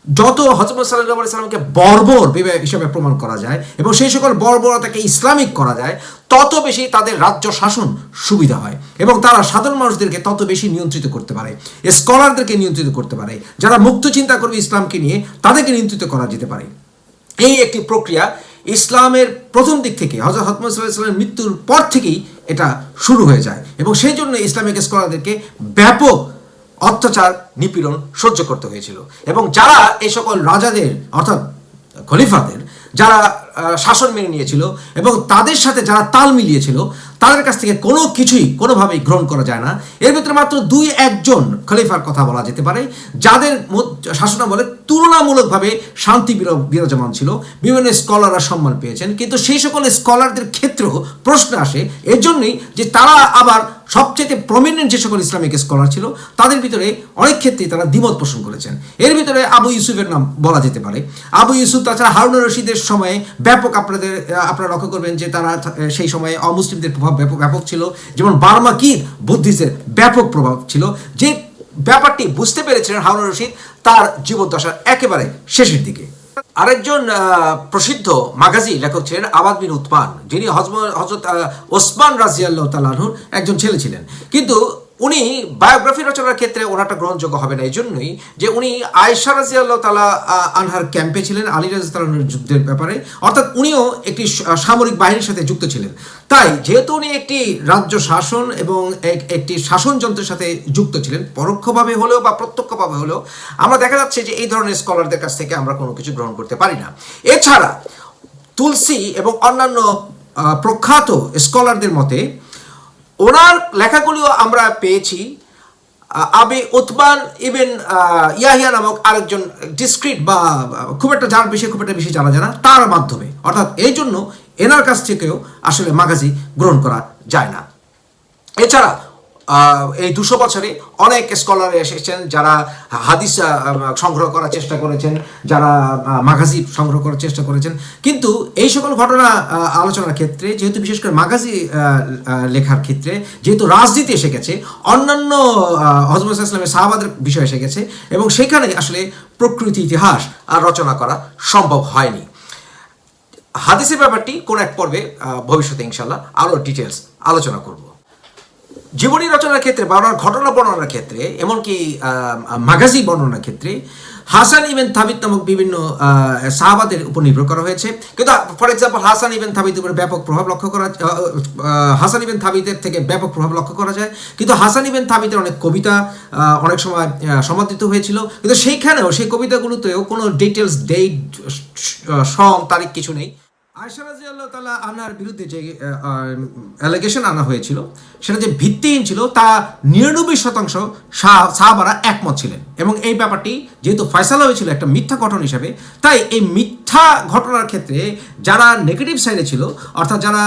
যত হযরত সাল্লাল্লাহু আলাইহি সাল্লামকে বর্বর হিসেবে প্রমাণ করা যায় এবং সেই সকল বর্বরতাকে ইসলামিক করা যায়, তত বেশি তাদের রাজ্য শাসন সুবিধা হয় এবং তারা সাধারণ মানুষদেরকে তত বেশি নিয়ন্ত্রিত করতে পারে, স্কলারদেরকে নিয়ন্ত্রিত করতে পারে, যারা মুক্ত চিন্তা করবে ইসলামকে নিয়ে তাদেরকে নিয়ন্ত্রিত করা যেতে পারে। এই একটি প্রক্রিয়া ইসলামের প্রথম দিক থেকে হযরত মুহাম্মদ সাল্লাল্লাহু আলাইহি ওয়াসাল্লামের মৃত্যুর পর থেকেই এটা শুরু হয়ে যায় এবং সেই জন্য ইসলামিক স্কলারদেরকে ব্যাপক অত্যাচার নিপীড়ন সহ্য করতে হয়েছিল। এবং যারা এই সকল রাজাদের অর্থাৎ খলিফাদের যারা শাসন মেনে নিয়েছিল এবং তাদের সাথে যারা তাল মিলিয়েছিল, তাদের কাছ থেকে কোনো কিছুই কোনোভাবেই গ্রহণ করা যায় না। এর ভিতরে মাত্র 2-1 খলিফার কথা বলা যেতে পারে, যাদের শাসনামলে তুলনামূলকভাবে শান্তি বিরাজমান ছিল, বিভিন্ন স্কলাররা সম্মান পেয়েছেন। কিন্তু সেই সকল স্কলারদের ক্ষেত্রেও প্রশ্ন আসে এর জন্যই যে তারা আবার সবচেয়ে প্রমিনেন্ট যে সকল ইসলামিক স্কলার ছিল তাদের ভিতরে অনেক ক্ষেত্রেই তারা দ্বিমত পোষণ করেছেন। এর ভিতরে আবু ইউসুফের নাম বলা যেতে পারে। আবু ইউসুফ তাছাড়া হারুন রশিদের সময়ে ব্যাপক আপনারা লক্ষ্য করবেন যে তারা সেই সময়ে অমুসলিমদের প্রভাব ব্যাপক ছিল, যেমন বার্মাকির বুদ্ধিস্টের ব্যাপক প্রভাব ছিল, যে ব্যাপারটি বুঝতে পেরেছিলেন হারুন রশিদ তার জীবদ্দশার একেবারে শেষের দিকে। আরেকজন প্রসিদ্ধ মাগাজি লেখক ছিলেন আবাদ বিন উতমান, যিনি হযরত ওসমান রাদিয়াল্লাহু তাআলা আনহুর একজন ছেলে ছিলেন। কিন্তু উনি বায়োগ্রাফি রচনার ক্ষেত্রে ওনাটা গ্রহণযোগ্য হবে না, এই জন্যই যে উনি আয়েশা রাদিয়াল্লাহু তাআলা আনহার ক্যাম্পে ছিলেন আলী রাদিয়াল্লাহু তাআলা আনহুর যুদ্ধের ব্যাপারে, অর্থাৎ উনিও একটি সামরিক বাহিনীর সাথে যুক্ত ছিলেন। তাই যেহেতু উনি একটি রাজ্য শাসন এবং একটি শাসনযন্ত্রের সাথে যুক্ত ছিলেন, পরোক্ষভাবে হলেও বা প্রত্যক্ষভাবে হলেও, আমরা দেখা যাচ্ছে যে এই ধরনের স্কলারদের কাছ থেকে আমরা কোনো কিছু গ্রহণ করতে পারি না। এছাড়া তুলসী এবং অন্যান্য প্রখ্যাত স্কলারদের মতে ওনার লেখাগুলিও আমরা পেয়েছি আবি উতমান ইবেন ইয়াহিয়া নামক আরেকজন ডিসক্রিট বা খুব একটা বেশি জানা যায় না তার মাধ্যমে, অর্থাৎ এই জন্য এনার কাছ থেকেও আসলে মাগাজি গ্রহণ করা যায় না। এছাড়া এই 200 বছরে অনেক স্কলার এসেছেন যারা হাদিস সংগ্রহ করার চেষ্টা করেছেন, যারা মাগাজি সংগ্রহ করার চেষ্টা করেছেন, কিন্তু এই সকল ঘটনা আলোচনার ক্ষেত্রে যেহেতু বিশেষ করে মাগাজি লেখার ক্ষেত্রে যেহেতু রাজনীতি এসে গেছে, অন্যান্য হযরত মুহাম্মদ সাল্লাল্লাহু আলাইহি ওয়াসাল্লামের সাহাবাদের বিষয় এসে গেছে, এবং সেখানে আসলে প্রকৃতি ইতিহাস আর রচনা করা সম্ভব হয়নি। হাদিসের ব্যাপারটি কোন এক পর্বে ভবিষ্যতে ইনশাআল্লাহ আরও ডিটেলস আলোচনা করব। জীবনী রচনার ক্ষেত্রে বা ঘটনা বর্ণনার ক্ষেত্রে, এমনকি মাগাজি বর্ণনার ক্ষেত্রে হাসান ইবেন থাবিত নামক বিভিন্ন সাহাবাদের উপর নির্ভর করা হয়েছে। কিন্তু ফর এক্সাম্পল হাসান ইবেন থাবিতের উপর ব্যাপক প্রভাব লক্ষ্য করা হাসান ইবেন থাবিতের থেকে ব্যাপক প্রভাব লক্ষ্য করা যায়। কিন্তু হাসান ইবেন থাবিতের অনেক কবিতা অনেক সময় সমাদৃত হয়েছিল, কিন্তু সেইখানেও সেই কবিতাগুলোতেও কোনো ডিটেলস ডেট সং তারিখ কিছু নেই। আয়েশা রাদিয়াল্লাহু তাআলা আনহার বিরুদ্ধে যে অ্যালিগেশন আনা হয়েছিল সেটা যে ভিত্তিহীন ছিল তা 99% সাহাবারা একমত ছিলেন, এবং এই ব্যাপারটি যেহেতু ফয়সালা হয়েছিল একটা মিথ্যা ঘটনা হিসেবে, তাই এই মিথ্যা ঘটনার ক্ষেত্রে যারা নেগেটিভ সাইডে ছিল, অর্থাৎ যারা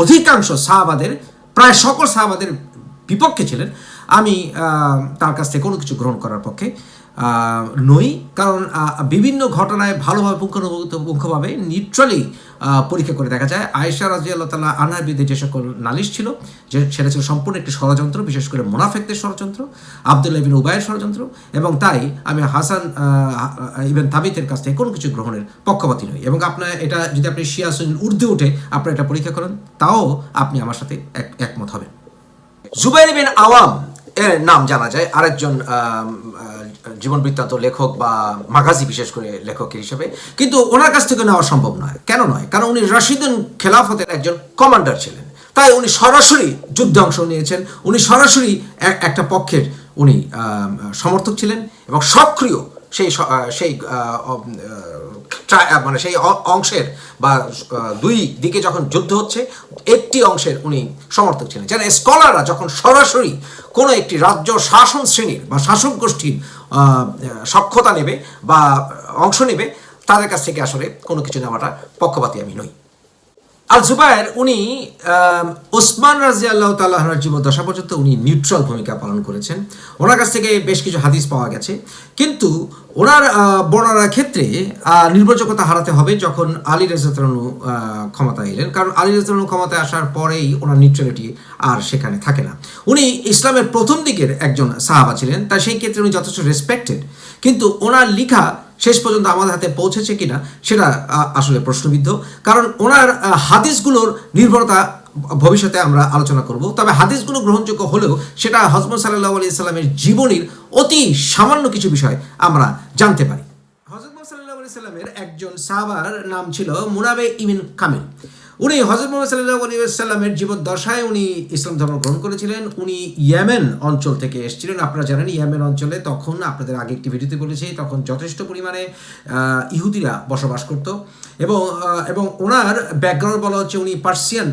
অধিকাংশ সাহাবাদের প্রায় সকল সাহাবাদের বিপক্ষে ছিলেন, আমি তার কাছ থেকে কোনো কিছু গ্রহণ করার পক্ষে নই। কারণ বিভিন্ন ঘটনায় ভালোভাবে পুঙ্খানুপুঙ্খভাবে নিউট্রালি পরীক্ষা করে দেখা যায় আয়েশা রাদিয়াল্লাহু তাআলা আনহার বিরুদ্ধে যে সকল নালিশ ছিল সেটা ছিল সম্পূর্ণ একটি ষড়যন্ত্র, বিশেষ করে মুনাফিকদের ষড়যন্ত্র, আব্দুল্লাহ ইবনে উবাইয়ের ষড়যন্ত্র, এবং তাই আমি হাসান ইবনে থাবিতের কাছ থেকে কোনো কিছু গ্রহণের পক্ষপাতী নই। এবং আপনার এটা যদি আপনি শিয়া সুন্নি উর্দু উঠে আপনারা এটা পরীক্ষা করেন, তাও আপনি আমার সাথে একমত হবেন। জুবাইর বিন আওয়াম এর নাম জানা যায় আরেকজন জীবন বৃত্তান্ত লেখক বা মাগাজি বিশেষ করে লেখক হিসেবে, কিন্তু ওনার কাছ থেকে নেওয়া সম্ভব নয়। কেন নয়? কারণ উনি রাশিদুন খেলাফতের একজন কমান্ডার ছিলেন, তাই উনি সরাসরি যুদ্ধে অংশ নিয়েছেন, উনি সরাসরি একটা পক্ষের উনি সমর্থক ছিলেন, এবং সক্রিয় সেই মানে সেই অংশের বা দুই দিকে যখন যুদ্ধ হচ্ছে একটি অংশের উনি সমর্থক ছিলেন। যেন স্কলাররা যখন সরাসরি কোনো একটি রাজ্য শাসন শ্রেণীর বা শাসক গোষ্ঠীর সক্ষতা নেবে বা অংশ নেবে, তাদের কাছ থেকে আসলে কোনো কিছু নেওয়াটা পক্ষপাতী আমি নই। আল জুবায়ের উনি ওসমান রাদিয়াল্লাহু তাআলা আনহুর জীবদ্দশা পর্যন্ত উনি নিউট্রাল ভূমিকা পালন করেছেন। ওনার কাছ থেকে বেশ কিছু হাদিস পাওয়া গেছে, কিন্তু ওনার বর্ণনার ক্ষেত্রে নির্ভরযোগ্যতা হারাতে হবে যখন আলী রাদিয়াল্লাহু তাআলা ক্ষমতায় এলেন, কারণ আলী রাদিয়াল্লাহু তাআলা ক্ষমতায় আসার পরেই ওনার নিউট্রালিটি আর সেখানে থাকে না। উনি ইসলামের প্রথম দিকের একজন সাহাবা ছিলেন, তাই সেই ক্ষেত্রে উনি যথেষ্ট রেসপেক্টেড, কিন্তু ওনার লেখা শেষ পর্যন্ত আমাদের হাতে পৌঁছেছে কিনা সেটা আসলে প্রশ্নবিদ্ধ। কারণ ওনার হাদিসগুলোর নির্ভরতা ভবিষ্যতে আমরা আলোচনা করব, তবে হাদিসগুলো গ্রহণযোগ্য হলেও সেটা হযরত সাল্লাল্লাহু আলাইহি সাল্লামের জীবনীর অতি সামান্য কিছু বিষয় আমরা জানতে পারি। হযরত সাল্লাল্লাহু আলাইহি সাল্লামের একজন সাহাবার নাম ছিল মুনাবে ইবনে কামিল। উনি হযরত মুহাম্মদ সাল্লাল্লাহু আলাইহি ওয়াসাল্লামের জীবদ্দশায় উনি ইসলাম ধর্ম গ্রহণ করেছিলেন। উনি ইয়েমেন অঞ্চল থেকে এসেছিলেন। আপনারা জানেন ইয়েমেন অঞ্চলে তখন আপনাদের আগে একটি ভিডিওতে বলেছি তখন যথেষ্ট পরিমাণে ইহুদিরা বসবাস করত, এবং ওনার ব্যাকগ্রাউন্ড বলা হচ্ছে উনি পার্সিয়ান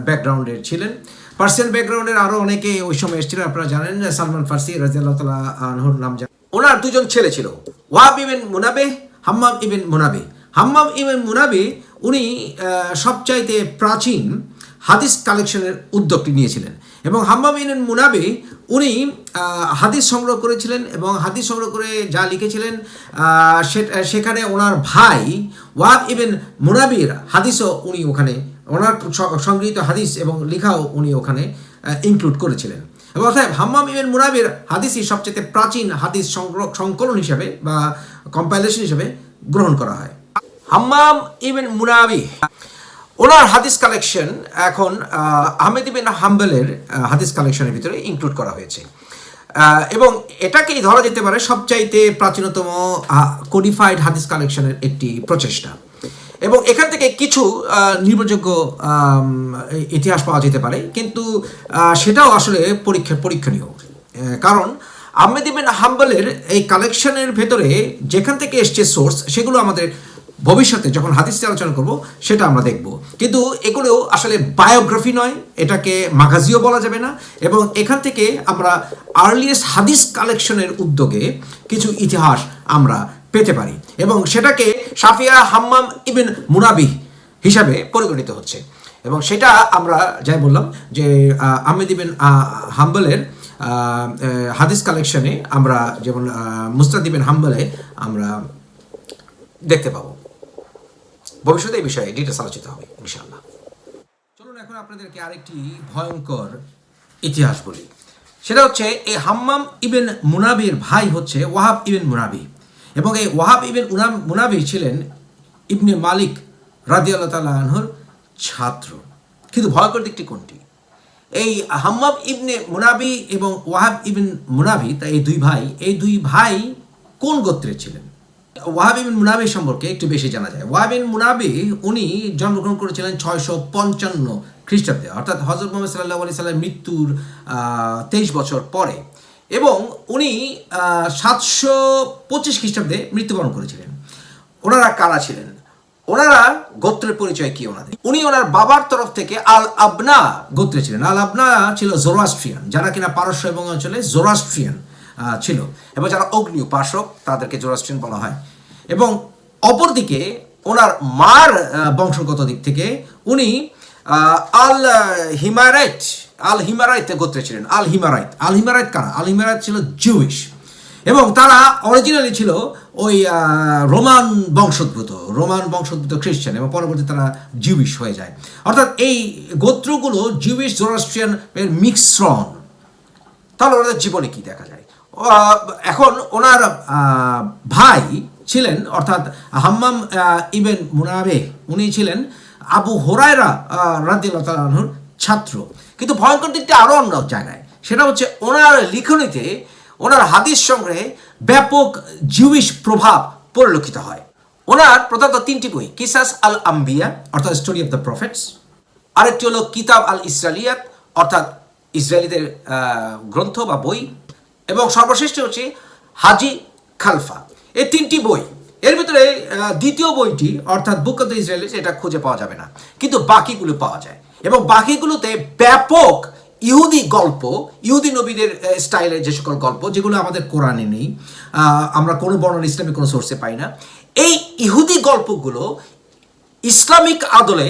ব্যাকগ্রাউন্ডের ছিলেন। পার্সিয়ান ব্যাকগ্রাউন্ডের আরও অনেকে ওই সময় এসেছিলেন। আপনারা জানেন সালমান ফার্সি রাদিয়াল্লাহু তাআলা আনহুর নাম জানেন। ওনার দুজন ছেলে ছিল, ওয়াহাব ইবনে মুনাবিহ, হাম্মাম ইবনে মুনাবিহ। হাম্মাম ইবনে মুনাবিহ উনি সবচাইতে প্রাচীন হাদিস কালেকশনের উদ্যোগটি নিয়েছিলেন এবং হাম্মাম ইবনে মুনাবি উনি হাদিস সংগ্রহ করেছিলেন এবং হাদিস সংগ্রহ করে যা লিখেছিলেন সেখানে ওনার ভাই ওয়াহাব ইবনে মুনাবির হাদিসও উনি ওখানে ওনার সংগৃহীত হাদিস এবং লেখাও উনি ওখানে ইনক্লুড করেছিলেন। এবং অর্থাৎ হাম্মাম ইবনে মুনাবির হাদিসই সবচেয়ে প্রাচীন হাদিস সংকলন হিসাবে বা কম্পাইলেশন হিসাবে গ্রহণ করা হয়। হাম্মাম ইবনে মুনাবি ওনার হাদিস কালেকশন এখন আহমেদ ইবনে হাম্বলের হাদিস কালেকশনের ভিতরে ইনক্লুড করা হয়েছে এবং এটাকেই ধরা যেতে পারে সবচাইতে প্রাচীনতম কোডিফাইড হাদিস কালেকশনের একটি প্রচেষ্টা। এবং এখান থেকে কিছু নির্ভরযোগ্য ইতিহাস পাওয়া যেতে পারে, কিন্তু সেটাও আসলে পরীক্ষণীয়, কারণ আহমেদ ইবনে হাম্বলের এই কালেকশনের ভেতরে যেখান থেকে এসছে সোর্স সেগুলো আমাদের ভবিষ্যতে যখন হাদিস আলোচনা করব সেটা আমরা দেখব, কিন্তু এগুলো আসলে বায়োগ্রাফি নয়, এটাকে মাগাজিও বলা যাবে না। এবং এখান থেকে আমরা আর্লিয়েস্ট হাদিস কালেকশনের উদ্যোগে কিছু ইতিহাস আমরা পেতে পারি এবং সেটাকে শাফিয়া হাম্মাম ইবনে মুনাবি হিসাবে পরিগণিত হচ্ছে। এবং সেটা আমরা যাই বললাম যে আহমেদ ইবনে হাম্বলের হাদিস কালেকশনে আমরা যেমন মুসনাদ ইবনে হাম্বলে আমরা দেখতে পাবো। ভবিষ্যতে এই বিষয়ে ডিটেলস আলোচিত হবে ইনশাআল্লাহ। চলুন এখন আপনাদেরকে আরেকটি ভয়ঙ্কর ইতিহাস বলি। সেটা হচ্ছে এই হাম্মাম ইবনে মুনাবির ভাই হচ্ছে ওয়াহাব ইবনে মুনাবি এবং এই ওয়াহাব ইবনে মুনাবি ছিলেন ইবনে মালিক রাদিয়াল্লাহু তাআলা আনহুর ছাত্র। কিন্তু ভয়ঙ্কর দিকটি কোনটি? এই হাম্মাম ইবনে মুনাবি এবং ওয়াহাব ইবনে মুনাবি তা এই দুই ভাই কোন গোত্রের ছিলেন? ওয়াহাব ইবনে মুনাবি সম্পর্কে একটু বেশি জানা যায়। ওয়াহাব ইবনে মুনাবি উনি জন্মগ্রহণ করেছিলেন 655 খ্রিস্টাব্দে, অর্থাৎ হযরত মুহাম্মদ সাল্লাল্লাহু আলাইহি সাল্লামের মৃত্যুর 23 বছর পরে, এবং উনি 725 খ্রিস্টাব্দে মৃত্যুবরণ করেছিলেন। ওনারা কারা ছিলেন? ওনারা গোত্রের পরিচয় কি ওনাদের? উনি ওনার বাবার তরফ থেকে আল আবনা গোত্রে ছিলেন। আল আবনা ছিল জোরাস্ট্রিয়ান, যারা কিনা পারস্য এবং অঞ্চলে জোরাস্ট্রিয়ান ছিল, এবং যারা অগ্নি উপাসক তাদেরকে জোরাস্ট্রিয়ান বলা হয়। এবং অপরদিকে ওনার মার বংশগত দিক থেকে উনি আল হিমারাইত গোত্রে ছিলেন। আল হিমারাইত কারা? আল হিমারাইত ছিল জুইশ, এবং তারা অরিজিনালি ছিল ওই রোমান বংশোদ্ভূত খ্রিস্টান, এবং পরবর্তীতে তারা জিউইশ হয়ে যায়। অর্থাৎ এই গোত্রগুলো জিউইশ জোরাস্ট্রিয়ান এর মিশ্রণ। তাহলে ওনাদের জীবনে কি দেখা যায়? এখন ওনার ভাই ছিলেন, অর্থাৎ হাম্মাম ইবনে মুনাবি, উনি ছিলেন আবু হুরায়রা রাদিয়াল্লাহু তাআলা আনহুর ছাত্র। কিন্তু ভয়ঙ্কর দিকটা আরও অন্য জায়গায়, সেটা হচ্ছে ওনার লিখনিতে, ওনার হাদিস সংগ্রহে ব্যাপক জিউইশ প্রভাব পরিলক্ষিত হয়। ওনার প্রধানত 3টি বই, কিসাস আল আম্বিয়া অর্থাৎ স্টোরি অফ দ্য প্রফেটস, আরেকটি হলো কিতাব আল ইসরাইলিয়াত অর্থাৎ ইসরায়েলিদের গ্রন্থ বা বই, এবং সর্বশ্রেষ্ঠ হচ্ছে হাজি খালফা। এই 3টি বই, এর ভিতরে দ্বিতীয় বইটি অর্থাৎ বুক অফ দ্য ইসরায়েলিস এটা খুঁজে পাওয়া যাবে না, কিন্তু বাকিগুলো পাওয়া যায়, এবং বাকিগুলোতে ব্যাপক ইহুদি গল্প, ইহুদি নবীদের স্টাইলের যে সকল গল্প যেগুলো আমাদের কোরআনে নেই, আমরা কোনো বর্ণনা ইসলামিক কোনো সোর্সে পাই না, এই ইহুদি গল্পগুলো ইসলামিক আদলে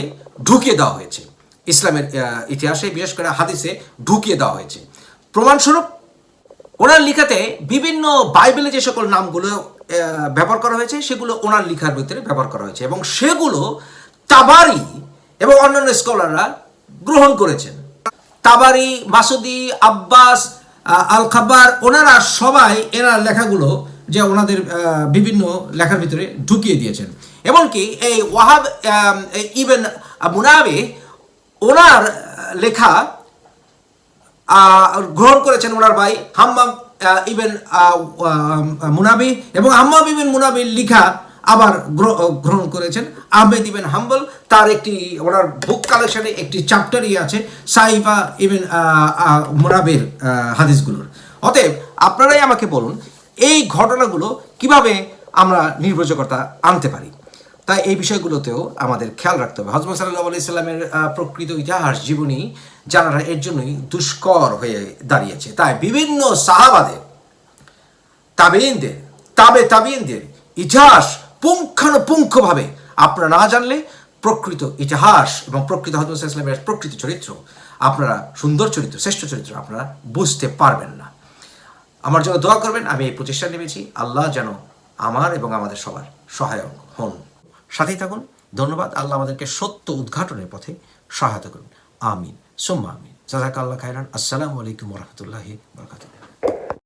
ঢুকিয়ে দেওয়া হয়েছে, ইসলামের ইতিহাসে বিশেষ করে হাদিসে ঢুকিয়ে দেওয়া হয়েছে। প্রমাণস্বরূপ ওনার লেখাতে বিভিন্ন বাইবেলে যে সকল নামগুলো ব্যবহার করা হয়েছে সেগুলো ওনার লেখার ভিতরে ব্যবহার করা হয়েছে, এবং সেগুলো তাবারি এবং অন্যান্য স্কলাররা গ্রহণ করেছেন। তাবারি, মাসুদি, আব্বাস, আল খাবার, ওনারা সবাই এনার লেখাগুলো যে ওনাদের বিভিন্ন লেখার ভিতরে ঢুকিয়ে দিয়েছেন। এমনকি এই ওয়াহাব ইবনে মুনাবি ওনার লেখা গ্রহণ করেছেন ওনার ভাই হাম্মাম ইবনে মুনাবি, এবং হাম্মাম ইবনে মুনাবির লেখা আবার গ্রহণ করেছেন আহমেদ ইবনে হাম্বল। তার একটি ওনার বুক কালেকশনে একটি চ্যাপ্টারই আছে সাইফা ইবনে মুনাবির হাদিসগুলোর। অতএব আপনারাই আমাকে বলুন এই ঘটনাগুলো কিভাবে আমরা নির্ভরযোগ্যতা আনতে পারি। তাই এই বিষয়গুলোতেও আমাদের খেয়াল রাখতে হবে। হযরত সাল্লাল্লাহু আলাইহি সাল্লামের প্রকৃত ইতিহাস জীবনী জানাটা এর জন্যই দুষ্কর হয়ে দাঁড়িয়েছে। তাই বিভিন্ন সাহাবাদের, তাবেঈনদের ইতিহাস পুঙ্খানুপুঙ্খভাবে আপনারা না জানলে প্রকৃত ইতিহাস এবং প্রকৃত হযরত মুহাম্মদ সাল্লাল্লাহু আলাইহি ওয়াসাল্লামের প্রকৃত চরিত্র, আপনারা সুন্দর চরিত্র, শ্রেষ্ঠ চরিত্র আপনারা বুঝতে পারবেন না। আমার জন্য দোয়া করবেন। আমি এই প্রচেষ্টা নেমেছি, আল্লাহ যেন আমার এবং আমাদের সবার সহায়ক হন। সাথেই থাকুন। ধন্যবাদ। আল্লাহ আমাদেরকে সত্য উদ্ঘাটনের পথে সহায়তা করুন। আমিন সুম্মা আমিন। জাযাকাল্লাহু খাইরান। আসসালামু আলাইকুম ওয়া রাহমাতুল্লাহি ওয়া বারাকাতুহু।